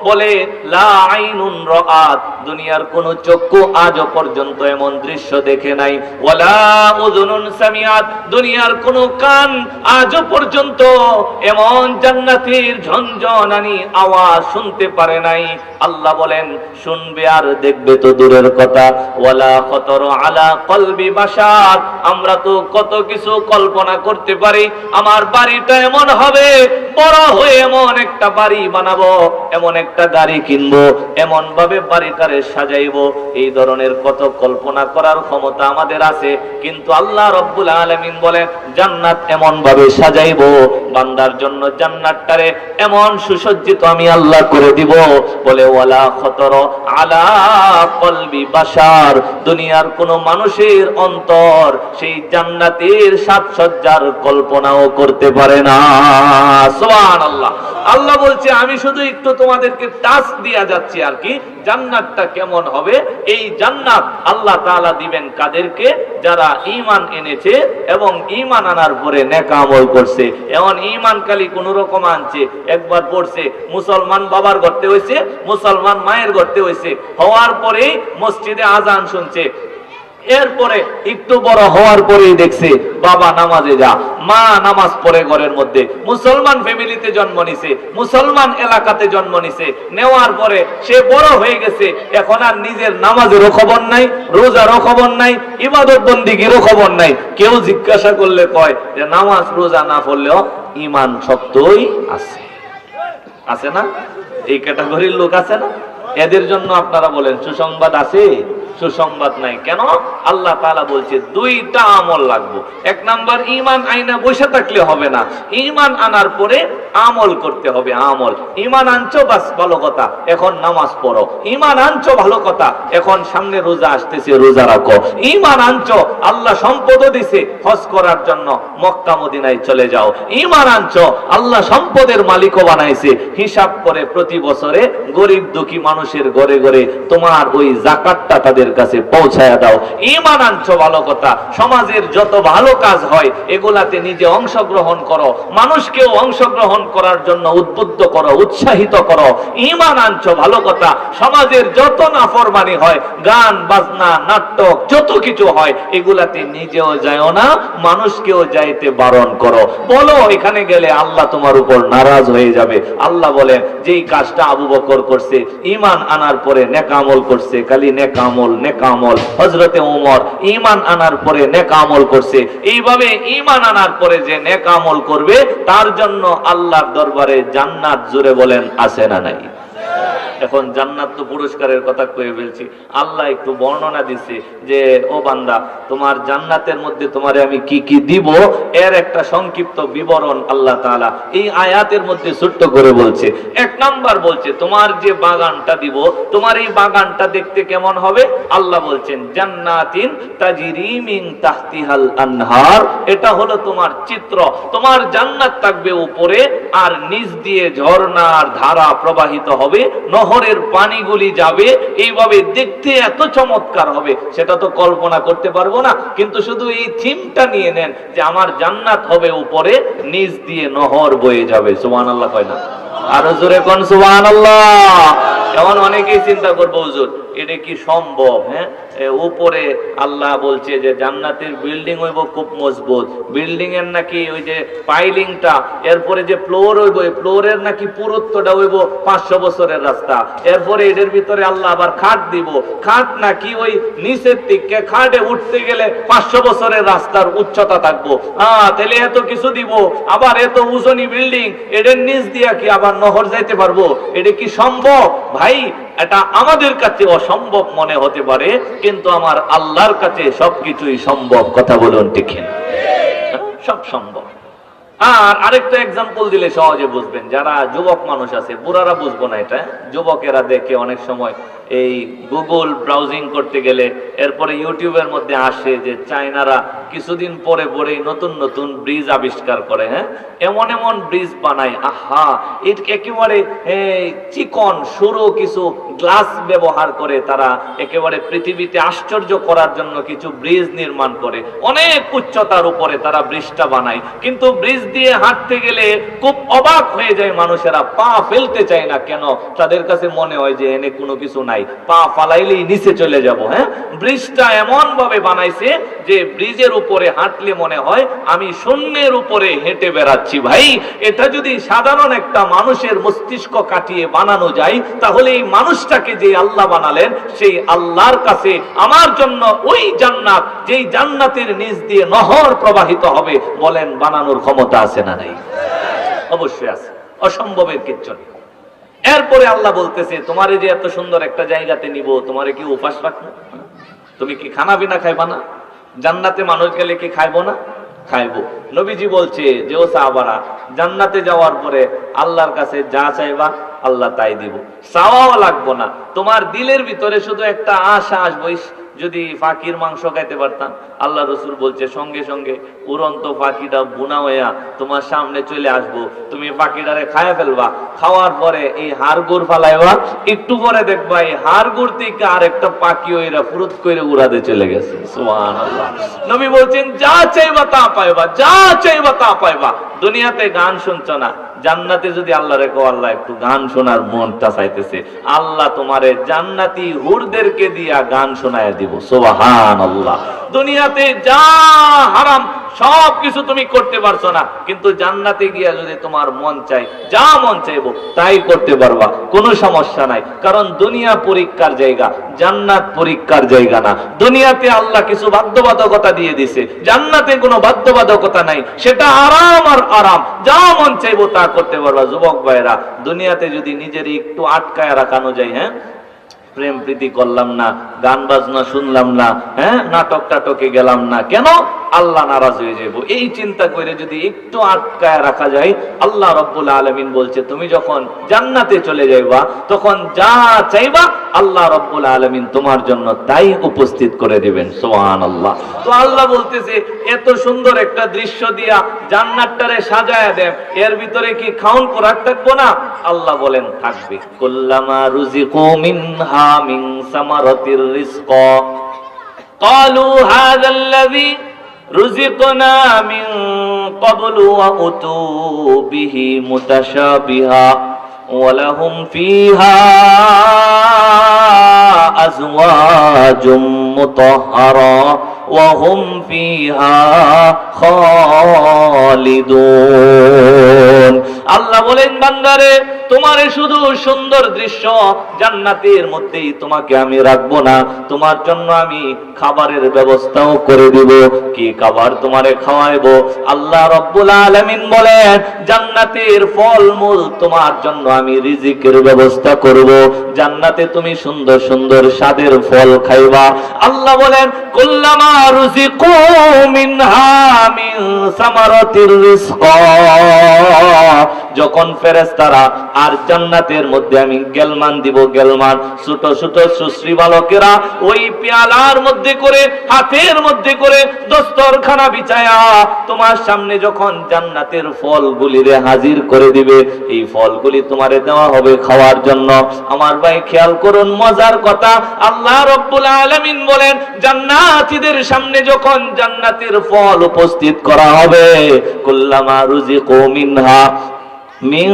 বলে লা আইনুন রাআত, দুনিয়ার কোন চক্ষু আজও পর্যন্ত এমন দৃশ্য দেখে নাই। ওয়ালা উযুনুন সামিআত, দুনিয়ার কোন কান আজও পর্যন্ত এমন জান্নাতের ঝনঝনানি আওয়াজ শুনতে পারে নাই। আল্লাহ বলেন শুনবে আর দেখবে তো দূরের কথা, ওয়ালা খাতার আলা কলবি বাশার, আমরা তো কত কিছু কল্পনা করতে পারি। আমার বাড়িটা এমন হবে, বড় হয়ে এমন একটা বাড়ি বানাবো, এমন একটা গাড়ি কিনবো, এমন ভাবে বাড়িটারে সাজাইবো, এই ধরনের কত কল্পনা করার ক্ষমতা আমাদের আছে। কিন্তু আল্লাহ রাব্বুল আলামিন বলেন জান্নাত এমন ভাবে সাজাইবো, বান্দার জন্য জান্নাতটারে এমন সুসজ্জিত আমি আল্লাহ করে দিব, বলে ওয়ালা খাতার আলা কলবি বাশার, দুনিয়ার কোন মানুষের অন্তর সেই জান্নাতের সাজসজ্জার কল্পনাও করতে পারে না। সুবহানাল্লাহ। আল্লাহ বলছে আমি শুধু একটু তোমাদেরকে টাচ দিয়া যাচ্ছি আর কি, জান্নাতটা কেমন হবে। এই জান্নাত আল্লাহ তাআলা দিবেন কাদেরকে? যারা ঈমান এনেছে এবং ঈমান আনার পরে নেক আমল করছে। এমন ঈমান খালি কোন রকম আনছে, একবার পড়ছে, মুসলমান বাবার ঘরতে হইছে, মুসলমান মায়ের ঘরতে হইছে, হওয়ার পরে মসজিদে আজান শুনছে, এরপরে একটু বড় হওয়ার পরেই দেখছে বাবা নামাজে যা, মা নামাজ পড়ে ঘরের মধ্যে, মুসলমান ফ্যামিলিতে জন্ম নিছে, মুসলমান এলাকাতে জন্ম নিছে, নেওয়ার পরে সে বড় হয়ে গেছে, এখন আর নিজের নামাজেরও খবর নাই, রোজারও খবর নাই, ইবাদত বন্দিগিরও খবর নাই। কেউ জিজ্ঞাসা করলে কয় যে নামাজ রোজা না পড়লেও ঈমান শক্তই আছে। আছে না? এই ক্যাটাগরির লোক আছে না? এদের জন্য আপনারা বলেন সুসংবাদ আছে? সুসংবাদ নাই। কেন? আল্লাহ তাআলা বলছে দুইটা আমল লাগবে। এক নাম্বার ঈমান আইনা বসে থাকলে হবে না, ঈমান আনার পরে আমল করতে হবে, আমল। ঈমান আনছো, বাস ভালো কথা, এখন নামাজ পড়ো। ঈমান আনছো, ভালো কথা, এখন সামনে রোজা আসতেছে, রোজা রাখো। ঈমান আনছো, আল্লাহ সম্পদও দিছে, হজ করার জন্য মক্কা মদিনায় চলে যাও। ঈমান আনছো, আল্লাহ সম্পদের মালিকও বানাইছে, হিসাব করে প্রতি বছরে গরিব দুঃখী মানুষের ঘরে ঘরে তোমার ওই যাকাতটা তাদের কাছে পৌঁছায়া দাও। ঈমান আনছো, ভালো কথা। সমাজের যত ভালো কাজ হয় এগুলাতে নিজে অংশগ্রহণ করো, মানুষকেও অংশগ্রহণ করার জন্য উদ্বুদ্ধ করো, উৎসাহিত করো। ঈমান আনছো, ভালো কথা। সমাজের যত নাফরমানি হয়, গান বাজনা নাটক যত কিছু হয়, এগুলাতে নিজেও যাও না, মানুষকেও যাইতে বারণ করো। বলো এখানে গেলে আল্লাহ তোমার উপর নারাজ হয়ে যাবে। আল্লাহ বলেন যেই কাজটা আবু বকর করছে, ঈমান আনার পরে নেক আমল করছে, খালি নেক আমল নেক আমল। হযরতে ওমর ঈমান আনার পরে নেক আমল করছে। এইভাবে ঈমান আনার পরে যে নেক আমল করবে তার জন্য আল্লাহর দরবারে জান্নাত, জোরে বলেন আছে না নাই? এখন জান্নাত তো পুরস্কারের কথা কয়ে ফেলছি। আল্লাহ একটু বর্ণনা দিছে যে ও বান্দা, তোমার জান্নাতের মধ্যে তোমারে আমি কি কি দিব এর একটা সংক্ষিপ্ত বিবরণ আল্লাহ তাআলা এই আয়াতের মধ্যে ছোট্ট করে বলছে। এক নাম্বার বলছে তোমার যে বাগানটা দিব, তোমার এই বাগানটা দেখতে কেমন হবে? আল্লাহ বলছেন জান্নাতিন তাজরি মিন তাহতিহাল আনহার, এটা হলো তোমার চিত্র। তোমার জান্নাত থাকবে উপরে আর নিচ দিয়ে ঝর্ণার ধারা প্রবাহিত হবে, নহরের পানিগুলি যাবে, এইভাবে দেখতে এত চমৎকার হবে সেটা তো কল্পনা করতে পারবো না। কিন্তু শুধু এই থিমটা নিয়ে নেন যে আমার জান্নাত হবে উপরে, নিচ দিয়ে নহর বয়ে যাবে। সুবহানাল্লাহ কয় না? আরো জোরে কোন সুবহানাল্লাহ। এখন অনেকেই চিন্তা করবো হুজুর এটা কি সম্ভব? হ্যাঁ, উপরে আল্লাহ বলছে যে জান্নাতের বিল্ডিং হইব খুব মজবুত, বিল্ডিং এর নাকি ওই যে পাইলিংটা, এরপরে যে ফ্লোর হইব, এই ফ্লোরের নাকি পুরুত্বটা হইব 500 বছরের রাস্তা। এরপরে এদের ভিতরে আল্লাহ আবার খাট দিব, খাট নাকি ওই নিচের দিকে, খাটে উঠতে গেলে 500 বছরের রাস্তার উচ্চতা থাকবো। তাহলে এত কিছু দিব, আবার এত উজনি বিল্ডিং, এদের নিচ দিয়া কি আবার নহর যাইতে পারবো? এটা কি সম্ভব? ভাই এটা আমাদের কাছে অসম্ভব মনে হতে পারে, কিন্তু আমার আল্লাহর কাছে সবকিছুই সম্ভব। কথা বলুন ঠিক না? সব সম্ভব। আর আরেকটা এক্সাম্পল দিলে সহজে বুঝবেন, যারা যুবক মানুষ আছে, বুড়ারা বুঝবো না এটা। যুবকেরা দেখে অনেক সময় এই গুগল ব্রাউজিং করতে গেলে এরপরে ইউটিউবের মধ্যে আসে যে চায়নারা কিছুদিন পরে পরেই নতুন নতুন ব্রিজ আবিষ্কার করে। হ্যাঁ, এমন এমন ব্রিজ বানায়, আহা, একেবারে চিকন সরু কিছু গ্লাস ব্যবহার করে তারা একেবারে পৃথিবীতে আশ্চর্য করার জন্য কিছু ব্রিজ নির্মাণ করে। অনেক উচ্চতার উপরে তারা ব্রিজটা বানায়, কিন্তু ব্রিজ দিয়ে হাঁটতে গেলে খুব অবাক হয়ে যায় মানুষেরা, পা ফেলতে চায় না। কেন? তাদের কাছে মনে হয় যে এনে কোনো কিছু নাই, পা ফালাইলেই নিচে চলে যাব। হ্যাঁ, ব্রিজটা এমন ভাবে বানাইছে যে ব্রিজের উপরে হাঁটলে মনে হয় আমি শূন্যের উপরে হেঁটে বেড়াচ্ছি। ভাই, এটা যদি সাধারণ একটা মানুষের মস্তিষ্ক কাটিয়ে বানানো যায়, তাহলে এই মানুষটাকে যে আল্লাহ বানালেন সেই আল্লাহর কাছে আমার জন্য ওই জান্নাত, যেই জান্নাতের নিচ দিয়ে নহর প্রবাহিত হবে, বলেন বানানোর ক্ষমতা আছে না নাই? অবশ্যই আছে, অসম্ভবের কিচ্ছু নেই। এরপরে আল্লাহ বলতেছে তোমারে যে এত সুন্দর একটা জায়গাতে নিব, তোমারে কি উপাস রাখবো? তুমি কি খানা বিনা খাইবা না? জান্নাতে মানুষ গেলে কি খাইবো না? খাইবো। নবীজি বলছে যে ও সাহাবারা, জান্নাতে যাওয়ার পরে আল্লাহর কাছে যা চাইবা আল্লাহ তাই দিব, চাওয়াও লাগবো না। তোমার দিলের ভিতরে শুধু একটা আশা আসবো, যদি ফাঁকির মাংস খাইতে পারতাম। আল্লাহ রসুল বলছে সঙ্গে সঙ্গে উড়ন্ত পাখিটা বুনা হইয়া তোমার সামনে চলে আসবো, তুমি পাখিটারে খায়া ফেলবা। খাওয়ার পরে এই হাড় গুড় ফালাইবা, একটু পরে দেখবা এই হাড় গুড় থেকে আর একটা পাখি ওইরা ফুরুত করে উড়াতে চলে গেছে। সুবহানাল্লাহ। নবী বলছেন যা চাইবা তা পাইবা, যা চাইবা তা পাইবা। দুনিয়াতে গান শুনছো না, জান্নাতে যদি আল্লাহ রেখো, আল্লাহ একটু গান শোনার মনটা চাইতেছে, আল্লাহ তোমারে জান্নাতি হুরদেরকে দিয়া গান শোনায় দিব। সুবহানাল্লাহ। দুনিয়াতে যা হারাম সব কিছু তুমি করতে পারছো না, কিন্তু জান্নাতে গিয়া যদি তোমার মন চাই, যা মন চাইবো তাই করতে পারবা, কোনো সমস্যা নাই। কারণ দুনিয়া পরীক্ষার জায়গা, জান্নাত পরীক্ষার জায়গা না। দুনিয়াতে আল্লাহ কিছু বাধ্যবাধকতা দিয়ে দিছে, জান্নাতে কোনো বাধ্যবাধকতা নাই, সেটা আরাম আর আরাম, যা মন চাইবো তা করতে পারবা। যুবক ভাইরা, দুনিয়াতে যদি নিজের একটু আটকায় রাখানো যায়, হ্যাঁ, প্রেম প্রীতি করলাম না, গান বাজনা শুনলাম না, হ্যাঁ, নাটক টাটকে গেলাম না, কেন? আল্লাহ নারাজ হয়ে যাব। এই চিন্তা করে যদি একটু আটকায় রাখা যায়, আল্লাহ রাব্বুল আলামিন বলছে তুমি যখন জান্নাতে চলে যাইবা তখন যা চাইবা আল্লাহ রাব্বুল আলামিন তোমার জন্য তাই উপস্থিত করে দিবেন। সুবহানাল্লাহ। তো আল্লাহ বলতেছে এত সুন্দর একটা দৃশ্য দিয়া জান্নাতটারে সাজায়া দেন, এর ভিতরে কি খাউন খোরাক থাকবো না? আল্লাহ বলেন থাকবে। কুল্লামা রুজিকু মিনহা মিন সামারাতির রিজকা ক্বালু হাযাল্লাযী রুজিকনা মিন ক্বাবলু ওয়া উতু বিহি মুতাশাবিহা ওয়া লাহুম ফিহা আজওয়াজুম মুতাহহারা ওয়া হুম ফিহা খালিদুন। আল্লাহ বলেন বান্দারে তোমারে শুধু সুন্দর দৃশ্য জান্নাতের মধ্যেই তোমাকে আমি রাখবো না, তোমার জন্য আমি খাবারের ব্যবস্থাও করে দিব। কি খাবার তোমারে খাওয়াইবো? আল্লাহ রাব্বুল আলামিন বলেন জান্নাতের ফলমূল তোমার জন্য আমি রিজিকের ব্যবস্থা করব। জান্নাতে তুমি সুন্দর সুন্দর স্বাদের ফল খাইবা। আল্লাহ বলেন কুল্লামা রুজিকু মিনহা মিন সামারাতির রিজকা, যখন ফেরেশতারা আর জান্নাতের মধ্যে আমি গেলমান দিব, গেলমান ছোট ছোট সুশ্রী বালকেরা ওই পেয়ালার মধ্যে করে হাতের মধ্যে করে দস্তরখানা বিছায়া তোমার সামনে যখন জান্নাতের ফলগুলিরে হাজির করে দিবে, এই ফলগুলি তোমারে দেওয়া হবে খাওয়ার জন্য। আমার ভাই খেয়াল করুন মজার কথা, আল্লাহ রাব্বুল আলামিন বলেন জান্নাতীদের সামনে যখন জান্নাতের ফল উপস্থিত করা হবে, কুল্লামা রুজিকু মিনহা মিন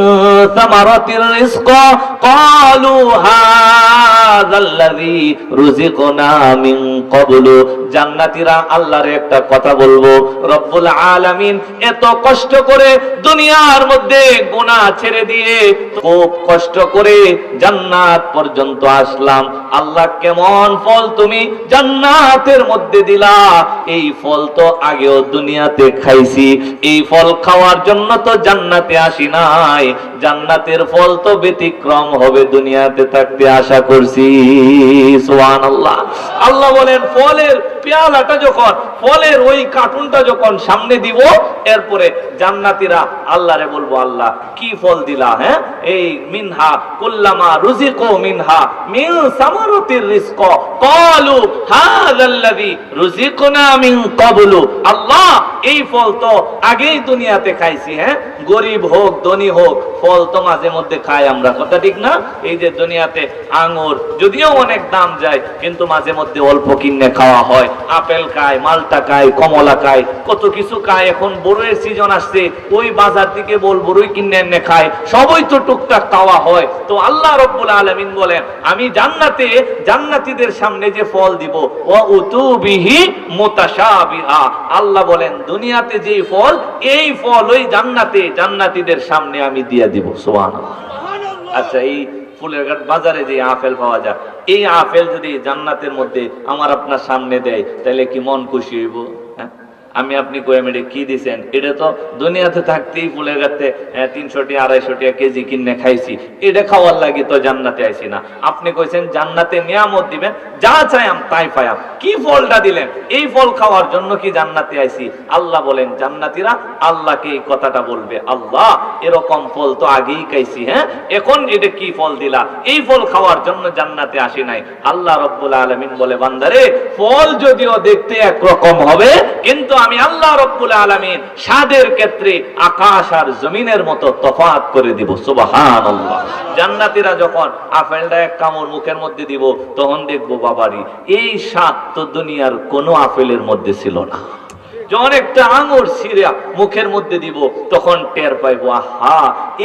সামারাতির রিজকা ক্বালু হাযাল্লাযী রুজিকনা মিন ক্বাবলু, জান্নাতীরা আল্লাহর একটা কথা বলবো, রব্বুল আলামিন এত কষ্ট করে দুনিয়ার মধ্যে গুনাহ ছেড়ে দিয়ে খুব কষ্ট করে জান্নাত পর্যন্ত আসলাম, আল্লাহ কেমন ফল তুমি জান্নাতের মধ্যে দিলা, এই ফল তো আগেও দুনিয়াতে খাইছি, এই ফল খাওয়ার জন্য তো জান্নাতে আসি না, জান্নাতের ফল তো ব্যতিক্রম হবে, দুনিয়াতে থাকতে আশা করছি। সুবহানাল্লাহ। আল্লাহ বলেন ফলের পেয়ালাটা যখন, ফলের ওই কার্টুনটা যখন সামনে দিব, এরপরে জান্নাতীরা আল্লাহরে বলবো আল্লাহ কি ফল দিলা? হ্যাঁ, এই মিনহা কুল্লামা রুজিকু মিনহা মিন সামারাতির রিজকা ক্বালু হাযাল্লাযী রুজিকনা মিন ক্বাবলু, আল্লাহ এই ফল তো আগেই দুনিয়াতে খাইছি। হ্যাঁ, গরিব হোক ধনী হোক ফল তো মাঝে মধ্যে খাই আমরা, কথা ঠিক না? এই যে দুনিয়াতে আঙ্গুর যদিও অনেক দাম যায় কিন্তু মাঝে মধ্যে অল্প কিনে খাওয়া হয়, আপেল খায়, মালটা খায়, কমলা খায়, কত কিছু খায়। এখন বড়ইয়ের সিজন আসছে, ওই বাজার থেকে বড়ই কিনে এনে খায়, সবই তো টুকটাক খাওয়া হয়। তো আল্লাহ রাব্বুল আলামিন বলেন আমি জান্নাতে জান্নাতীদের সামনে যে ফল দিব ওয়া উতুবিহি মুতাশাবিহা, আল্লাহ বলেন দুনিয়াতে যে ফল এই ফল ওই জান্নাতে জান্নাতীদের সামনে আমি দিয়ে দিব। সুবহানাল্লাহ। আচ্ছা, এই ফুলের ঘাট বাজারে যে আপেল পাওয়া যায়, এই আপেল যদি জান্নাতের মধ্যে আমার আপনার সামনে দেয় তাহলে কি মন খুশি হইব? হ্যাঁ, আমি আপনি কয়েমেডে কি দিছেন, এটা তো দুনিয়াতে থাকতেই ফুলের গাতে 300 টাকা 250 টাকা কেজি কিনে খাইছি, এটা খাওয়ার লাগি তো জান্নাতে আইছি না। আপনি কইছেন জান্নাতে নিয়ামত দিবেন, যা চাইম তাই পাইম, কি ফলটা দিলেন? এই ফল খাওয়ার জন্য কি জান্নাতে আইছি? আল্লাহ বলেন জান্নাতীরা আল্লাহকে এই কথাটা বলবে, আল্লাহ এরকম ফল তো আগেই খাইছি, হ্যাঁ এখন এটা কি ফল দিলা? এই ফল খাওয়ার জন্য জান্নাতে আসি নাই। আল্লাহ রাব্বুল আলামিন বলে বান্দারে ফল যদিও দেখতে একরকম হবে কিন্তু আমি আল্লাহ রাব্বুল আলামিন স্বাদের ক্ষেত্রে আকাশ আর জমিনের মতো তফাৎ করে দিব। সুবহানাল্লাহ। জান্নাতীরা যখন আপেলটা এক কামড় মুখের মধ্যে দিব তখন দেখবো বাবারি এই স্বাদ তো দুনিয়ার কোনো আপেলের মধ্যে ছিল না। যখন একটা আঙুর ছিঁড়া মুখের মধ্যে দিব তখন টের পাইবো আহা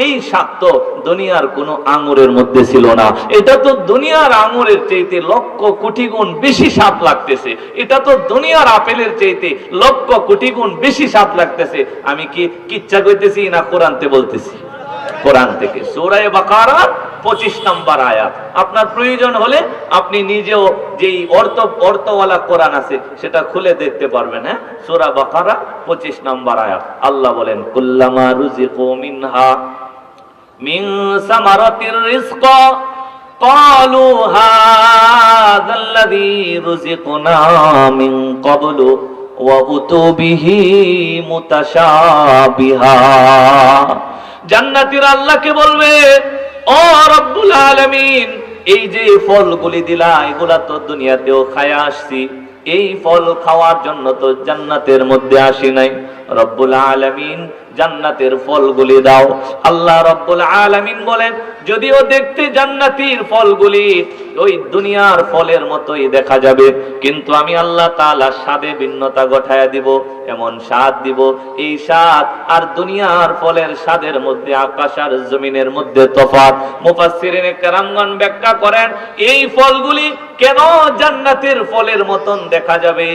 এই স্বাদ তো দুনিয়ার কোনো আঙুরের মধ্যে ছিল না, এটা তো দুনিয়ার আঙুরের চাইতে লক্ষ কোটি গুণ বেশি স্বাদ লাগতেছে, এটা তো দুনিয়ার আপেলের চাইতে লক্ষ কোটি গুণ বেশি স্বাদ লাগতেছে। আমি কি কিচ্ছা কইতেছি না কোরআনতে বলতেছি? কোরআন থেকে সূরা বাকারা 25 নম্বর আয়াত। আপনার প্রয়োজন হলে আপনি নিজেও যেই অর্থওয়ালা কোরআন আছে সেটা খুলে দেখতে পারবেন। হ্যাঁ, সূরা বাকারা 25 নম্বর আয়াত। আল্লাহ বলেন কুল্লামা রুজিকু মিনহা মিন সামারাতির রিজকা قالوا هذا الذي رزقنا من قبل وأتوا به متشابها। জান্নাতীরা আল্লাহকে বলবে, ও রব্বুল আলামিন, এই যে ফলগুলি দিলা এগুলা তো দুনিয়াতেও খায়া আসছি, এই ফল খাওয়ার জন্য তো জান্নাতের মধ্যে আসি নাই। রব্বুল আলামিন জান্নাতের ফলগুলি দাও। আল্লাহ রব্বুল আলামিন বলেন, যদিও দেখতে জান্নাতীর ফলগুলি ওই দুনিয়ার ফলের মতোই দেখা যাবে, কিন্তু আমি আল্লাহ তাআলা স্বাদে ভিন্নতা ঘটায়া দিব, এমন স্বাদ দিব, এই স্বাদ আর দুনিয়ার ফলের স্বাদের মধ্যে আকাশ আর জমিনের মধ্যে তফাৎ। মুফাসসিরিনে কেরামগণ ব্যাখ্যা করেন, এই ফলগুলি কেন জান্নাতের ফলের মতন দেখা যাবে,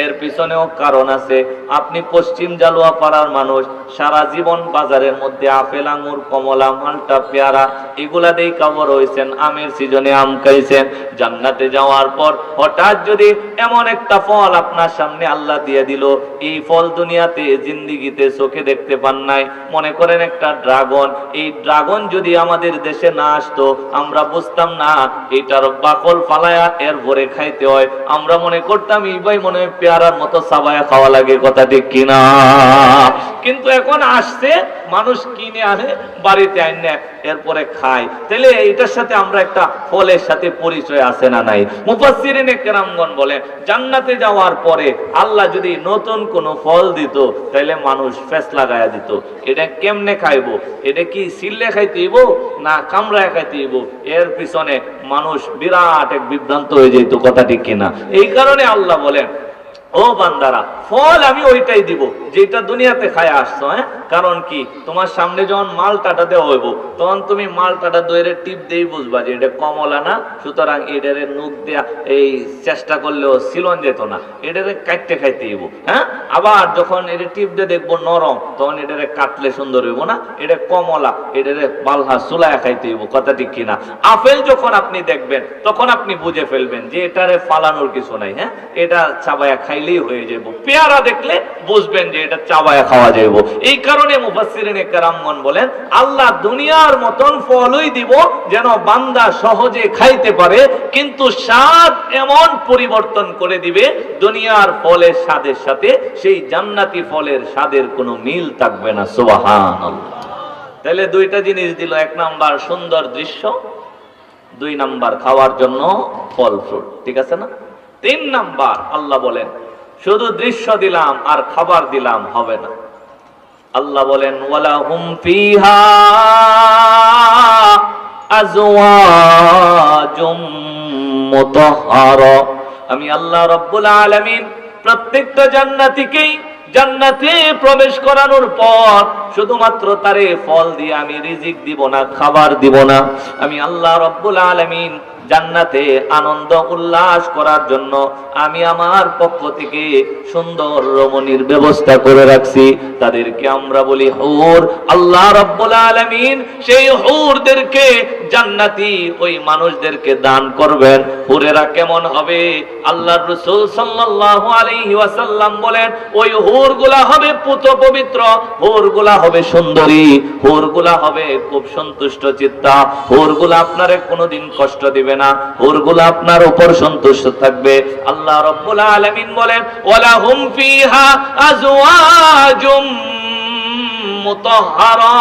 এর পিছনেও কারণ আছে। আপনি পশ্চিম জালুয়া পাড়ার মানুষ, সারা জীবন বাজারের মধ্যে আপেল, আঙ্গুর, কমলা, মালটা, পেয়ারা এগুলা দিয়ে কাবর হয়েছেন, আমের সিজনে আম খাইছেন। জান্নাতে যাওয়ার পর হঠাৎ যদি এমন একটা ফল আপনার সামনে আল্লাহ দিয়ে দিল, এই ফল দুনিয়াতে জিন্দিগিতে চোখে দেখতে পান নাই, মনে করেন একটা ড্রাগন, এই ড্রাগন যদি আমাদের দেশে না আসতো আমরা বুঝতাম না এটার বাকল ফালায়া এর ভরে খাইতে হয়, আমরা মনে করতাম এই ভাই মনে হয় পেয়ারার মতো সাবায়া খাওয়া লাগে, কথা ঠিক কিনা? কিন্তু এখন আসছে, মানুষ কিনে আনে, বাড়িতে আনে, এরপরে খায়। তাহলে এইটার সাথে আমরা একটা ফলের সাথে পরিচয় আছে না নাই? মুফাসসিরিনে কেরামগণ বলে, জান্নাতে যাওয়ার পরে আল্লাহ যদি নতুন কোন ফল দিত তাহলে মানুষ ফেস লাগায়া দিত, এটা কেমনে খাইবো, এটা কি সিল্লে খাইতেইব না কামড়ায় খাইতেইব, এর পিছনে মানুষ বিরাট এক বিভ্রান্ত হয়ে যেত, কথা ঠিক কিনা? এই কারণে আল্লাহ বলেন, ও বান্দারা, ফল আমি ওইটাই দিব যেটা দুনিয়াতে খায় আসছো। কারণ কি, তোমার সামনে যখন মালটাটা দেওয়া হইব তখন তুমি মালটাটা দইরে টিপ দিয়ে বুঝবা যে এটা কমলা না, সুতরাং এটারে নুক দেয়া এই চেষ্টা করলেও সিলন যেত না, এটারে কাটতে খাইতে হইব। আবার যখন এটা টিপ দিয়ে দেখবো নরম, তখন এটারে কাটলে সুন্দর হইব না, এটা কমলা, এটারে বালহা চুলায় খাইতে হইব, কথা ঠিক কিনা? আপেল যখন আপনি দেখবেন তখন আপনি বুঝে ফেলবেন যে এটারে ফালানোর কিছু নাই, এটা চাবায়া খাইলেই হয়ে যাব। পেয়ারা দেখলে বুঝবেন যে এটা চাবায়া খাওয়া যাইব। এই কারণে মুফাসসিরিনে কেরামগণ বলেন, আল্লাহ দুনিয়ার মতন ফলই দিব যেন বান্দা সহজে খাইতে পারে, কিন্তু স্বাদ এমন পরিবর্তন করে দিবে দুনিয়ার ফলের স্বাদের সাথে সেই জান্নাতি ফলের স্বাদের কোনো মিল থাকবে না। সুবহানাল্লাহ। তাহলে দুইটা জিনিস দিল, এক নাম্বার সুন্দর দৃশ্য, দুই নাম্বার খাওয়ার জন্য ফল ফ্রুট, ঠিক আছে না? তিন নাম্বার আল্লাহ বলেন, শুধু দৃশ্য দিলাম আর খাবার দিলাম হবে না। আল্লাহ বলেন, ওয়ালাহুম ফিহা আজওয়াজুম মুতাহহারা। আমি আল্লাহ রাব্বুল আলামিন প্রত্যেকটা জান্নাতীকেই জান্নাতে প্রবেশ করানোর পর শুধুমাত্র তারে ফল দিয়ে আমি রিজিক দিব না, খাবার দিব না। আমি আল্লাহ রাব্বুল আলামিন জান্নাতে আনন্দ উল্লাস করার জন্য আমি আমার পক্ষ থেকে সুন্দর রমণীর ব্যবস্থা করে রাখছি, তাদেরকে আমরা বলি হুর। আল্লাহ রাব্বুল আলামিন সেই হুরদেরকে, জান্নাতি ওই মানুষদেরকে দান করবেন। হুরেরা কেমন হবে? আল্লাহর রাসূল সাল্লাল্লাহু আলাইহি ওয়াসাল্লাম বলেন, ওই হুরগুলা হবে পুত পবিত্র, হুরগুলা হবে সুন্দরী, হুরগুলা হবে খুব সন্তুষ্ট চিত্তা, হুরগুলা আপনারে কোনোদিন কষ্ট দিবে না, হুরগুলা আপনার উপর সন্তুষ্ট থাকবে। আল্লাহ রাব্বুল আলামিন বলেন, ওয়ালাহুম ফিহা আজওয়াজুম মুতাহহারা।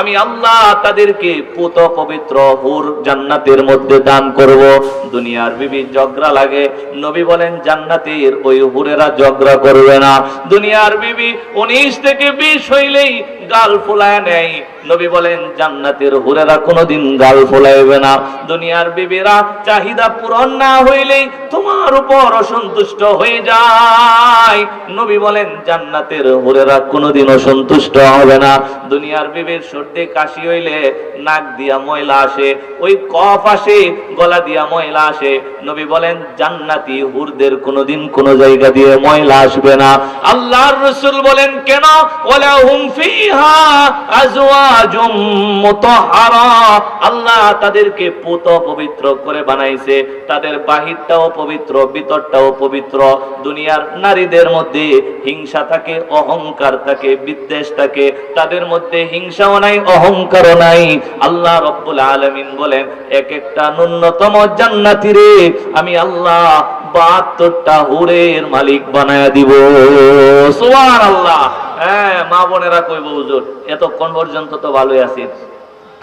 আমি আল্লাহ তাদেরকে পুত পবিত্র হুর জান্নাতের মধ্যে দান করব। দুনিয়ার বিবি ঝগড়া লাগে, নবী বলেন জান্নাতের ওই হুরেরা ঝগড়া করবে না। দুনিয়ার বিবি 19 থেকে 20 হইলেই গাল ফুলায় নেয়, নবী বলেন জান্নাতের হুরেরা কোনোদিন গাল ফুলাইবে না। দুনিয়ার বিবিরা চাহিদা পূরণ না হইলেই তোমার উপর অসন্তুষ্ট হয়ে যায়, নবী বলেন জান্নাতের হুরেরা কোনোদিন অসন্তুষ্ট হবে না। দুনিয়ার বিবির সর্দি কাশি হইলে নাক দিয়া ময়লা আসে, ওই কফ আসে, গলা দিয়া ময়লা আসে, নবী বলেন জান্নাতি হুরদের কোনোদিন কোনো জায়গা দিয়ে ময়লা আসবে না। আল্লাহর রাসূল বলেন কেন? ওয়ালাহুম ফিহা আজওয়া আজওয়াজুম মুতাহহারা, আল্লাহ তাদেরকে পুত পবিত্র করে বানাইছে, তাদের বাহিরটাও পবিত্র, ভিতরটাও পবিত্র। দুনিয়ার নারীদের মধ্যে হিংসা থাকে, অহংকার থাকে, বিদ্বেষ থাকে, তাদের মধ্যে হিংসাও নাই, অহংকারও নাই। আল্লাহ রব্বুল আলামিন বলেন, এক একটা ন্যূনতম জান্নাতীরে আমি আল্লাহ 72টা হুরের মালিক বানায়া দিব। সুবহানাল্লাহ। হ্যাঁ, মা বোনেরা কইব, হুজুর এতক্ষণ পর্যন্ত তো ভালোই আছি,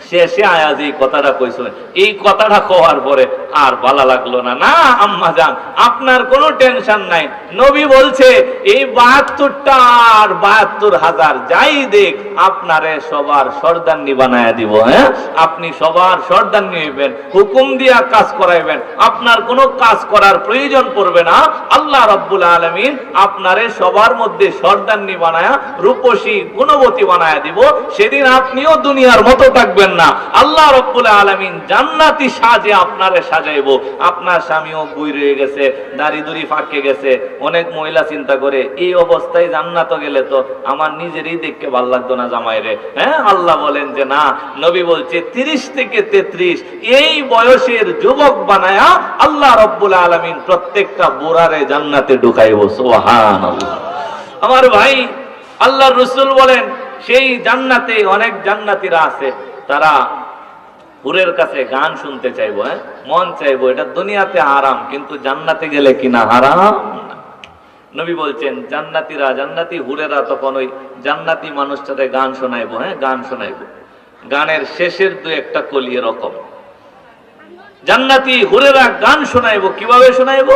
শেষে আয়াজ এই কথাটা কইছিলেন, এই কথাটা কওয়ার পরে আর ভালো লাগলো না। না আম্মা জান, আপনার কোনো টেনশন নাই। নবী বলছে এই 72টা আর 72,000 যাই দেখ, আপনারে সবার সর্দারনি বানায়া দিব। হ্যাঁ, আপনি সবার সর্দারনি হইবেন, হুকুম দিয়া কাজ করাইবেন, আপনার কোনো কাজ করার প্রয়োজন পড়বে না। আল্লাহ রাব্বুল আলামিন আপনারে সবার মধ্যে সর্দারনি বানায়া রূপসী গুণবতী বানায়া দিব। সেদিন আপনিও দুনিয়ার মতো থাকবেন না। আল্লাহ রাব্বুল আলামিন জান্নাতি সাজে আপনারে সাজাইবো। আপনার স্বামীও বুই রয়ে গেছে, দাড়ি দুড়ি ফাঁকে গেছে। অনেক মহিলা চিন্তা করে, এই অবস্থায় জান্নাতে গেলে তো আমার নিজেরই দেখতে ভালো লাগতো না জামাইরে। হ্যাঁ, আল্লাহ বলেন যে না, নবী বলছে 30 থেকে 33 এই বয়সের যুবক বানায়া আল্লাহ রাব্বুল আলামিন প্রত্যেকটা বুড়ারে জান্নাতে ঢুকাইবো। সুবহানাল্লাহ। আমার ভাই, আল্লাহর রাসূল বলেন সেই জান্নাতে অনেক জান্নাতীরা আছে, তারা হুরের কাছে গান শুনতে চাইবো। হ্যাঁ, মন চাইবো। এটা দুনিয়াতে হারাম, কিন্তু জান্নাতে গেলে কিনা হারাম না। নবী বলছেন জান্নাতীরা, জান্নাতি হুরেরা তখন ওই জান্নাতি মানুষটাতে গান শোনাইবো। হ্যাঁ, গান শোনাইবো। গানের শেষের দু একটা কলি এরকম, জান্নাতি হুরেরা গান শোনাইবো। কিভাবে শোনাইবো?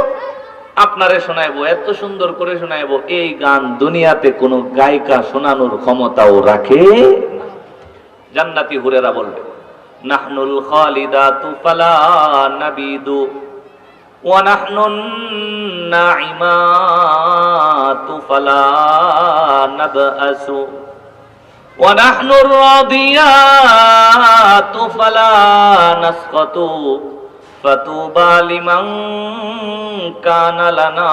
আপনারে শোনাইবো, এত সুন্দর করে শোনাইবো, এই গান দুনিয়াতে কোনো গায়িকা শোনানোর ক্ষমতাও রাখে না। জান্নাতি হুরেরা বলবে, নাহনুল খালিদাতু ফালা নাবিদু ওয়া নাহনুন নাইমাতু ফালা নাবআসু ওয়া নাহনুর রাদিয়াতু ফালা নাসকাতু ফাতুবা লিমান কানা লানা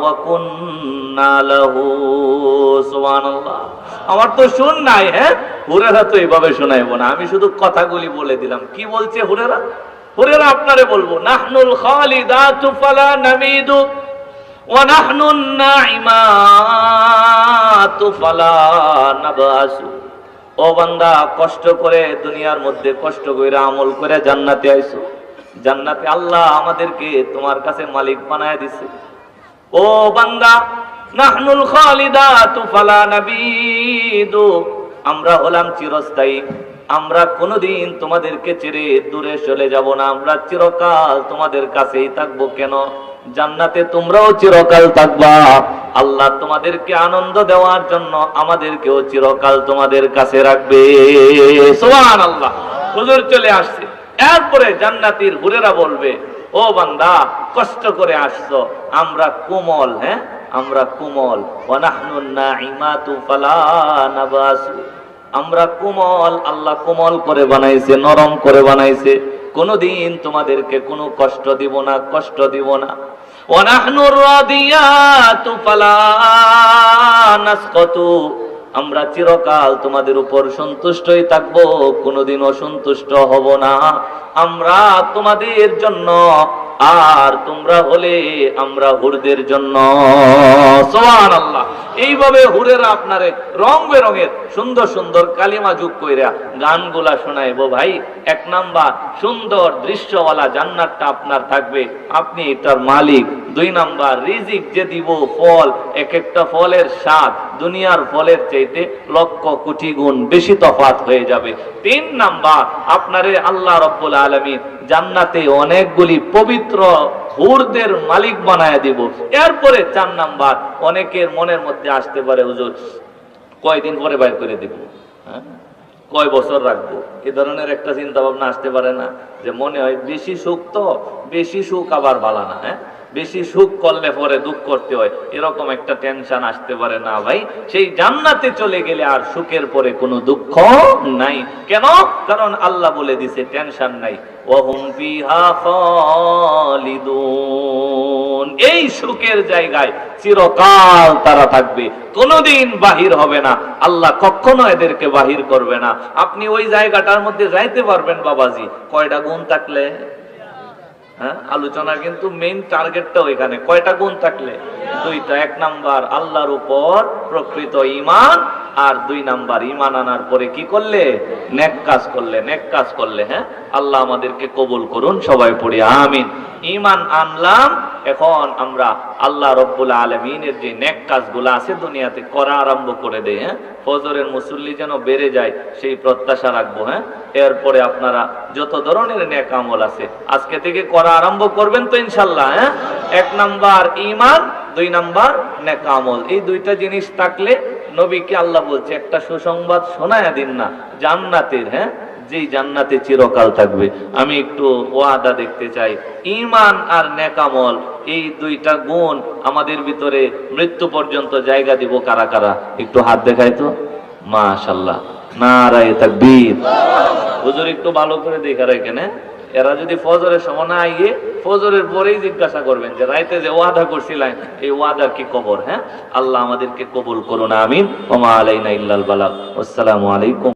ওয়া কুন্না লাহু। সুবহানাল্লাহ। আমার তো শুন নাই। হ্যাঁ, হুরেরা তো এইভাবে শোনাইবো না, আমি শুধু কথাগুলি বলে দিলাম। কি বলছে হুরেরা? হুরেরা আপনারে বলবো, নাহনুল খালিদাতু ফালা নামিদু ওয়া নাহনুন নাইমাতু ফালা নাবআসু। ও বান্দা, কষ্ট করে দুনিয়ার মধ্যে কষ্ট কইরা আমল করে জান্নাতে আইছো। জান্নাতে আল্লাহ আমাদেরকে তোমার কাছে মালিক বানায় দিছে। ও বান্দা, নাহনুল খালিদাতু ফালা নাবিদু, আমরা হলাম চিরস্থায়ী, আমরা কোনোদিন তোমাদেরকে ছেড়ে দূরে চলে যাব না, আমরা চিরকাল তোমাদের কাছেই থাকবো। কেন? জান্নাতে তোমরাও চিরকাল থাকবা। আল্লাহ তোমাদেরকে আনন্দ দেওয়ার জন্য আমাদেরকেও চিরকাল তোমাদের কাছে রাখবে। সুবহানাল্লাহ। হুজুর চলে আসছে। এরপরে জান্নাতীর হুরেরা বলবে, ও বান্দা, কষ্ট করে আসছো, আমরা কোমল। হ্যাঁ, আমরা কোমল। ওয়া নাহনুন নাইমাতু ফালা নাবাসু, আমরা কোমল। আল্লাহ কোমল করে বানাইছে, নরম করে বানাইছে, কোনোদিন তোমাদেরকে কোনো কষ্ট দিব না, কষ্ট দিব না। ওয়া নাহনুর রাদিয়াতু ফালা নাসকাতু, আমরা চিরকাল তোমাদের উপর সন্তুষ্টই থাকবো, কোনোদিন অসন্তুষ্ট হব না। আমরা তোমাদের জন্য, আর তোমরা হলে আমরা হুরদের জন্য। সুবহানাল্লাহ। এইভাবে হুরেরা আপনারে রং বেরঙের সুন্দর সুন্দর কালিমা যোগ কইরা গানগুলা শোনাইবো। ভাই, 1 নাম্বার সুন্দর দৃশ্যওয়ালা জান্নাতটা আপনার থাকবে, আপনি এটার মালিক। 2 নাম্বার রিজিক যে দিব, ফল, এক একটা ফলের স্বাদ দুনিয়ার ফলের চাইতে লক্ষ কোটি গুণ বেশি তফাৎ হয়ে যাবে। 3 নাম্বার আপনারে আল্লাহ রাব্বুল আলামিন জান্নাতে অনেকগুলি পবিত্র হুরদের মালিক বানায় দিব। এরপরে 4 নাম্বার, অনেকের মনের মধ্যে আসতে পারে, হুজুর কয়দিন পরে বাইর করে দিব, হ্যাঁ, কয় বছর রাখবো, এ ধরনের একটা চিন্তা ভাবনা আসতে পারে না? যে মনে হয় বেশি সুখ তো, বেশি সুখ আবার ভালো না। হ্যাঁ, বেশি সুখ করলে পরে দুঃখ করতে হয়, এরকম একটা টেনশন আসতে পারে না ভাই। সেই জান্নাতে চলে গেলে আর সুখের পরে কোনো দুঃখ নাই। কেন? কারণ আল্লাহ বলে দিছে টেনশন নাই, ওয়াহুম ফিহা খালিদুন। এই সুখের জায়গায় চিরকাল তারা থাকবে, কোনোদিন বাহির হবে না। আল্লাহ কখনো এদেরকে বাহির করবে না। আপনি ওই জায়গাটার মধ্যে যাইতে পারবেন বাবাজি কয়টা গুণ থাকলে? আলোচনা কিন্তু মেইন টার্গেটটা ওইখানে, কয়টা গুণ থাকলে? দুইটা। এক নাম্বার আল্লাহর উপর প্রকৃত ঈমান, আর দুই নাম্বার ঈমান আনার পরে কি করলে? নেক কাজ করলে। নেক কাজ করলে, হ্যাঁ, আল্লাহ আমাদেরকে কবুল করুন, সবাই পড়ি আমিন। ঈমান আনলাম, এখন আমরা আল্লাহ রব্বুল আলামিনের যে নেক কাজগুলো আছে দুনিয়াতে করা আরম্ভ করে দেই। হ্যাঁ, ফজরের মুসল্লি যেন বেড়ে যায় সেই প্রত্যাশা রাখবো। হ্যাঁ, এরপরে আপনারা যত ধরনের নেক আমল আছে আজকে থেকে করা আরম্ভ করবেন তো ইনশাল্লাহ। হ্যাঁ, এক নাম্বার ঈমান, দুই নাম্বার নেক আমল। এই দুইটা জিনিস থাকলে নবীকে আল্লাহ বলছে একটা সুসংবাদ শোনায়া দিন না জান্নাতের, হ্যাঁ, যেই জান্নাতে চিরকাল থাকবে। আমি একটু ওয়াদা দেখতে চাই, ঈমান আর নেক আমল এই দুইটা গুণ আমাদের ভিতরে মৃত্যু পর্যন্ত জায়গা দিব কারা কারা? একটু হাত দেখাই তো। মাশাআল্লাহ, নারায়ে তাকবীর। হুজুর একটু ভালো করে দেখা রাখেন। এরা যদি ফজরের সময় না আইয়ে ফজরের পরেই জিজ্ঞাসা করবেন যে রাইতে যে ওয়াদা করছিলেন এই ওয়াদার কি খবর? হ্যাঁ, আল্লাহ আমাদেরকে কবুল করুন আমিন। ওয়া মা আলাইনা ইল্লাল বালাগ। আসসালামু আলাইকুম।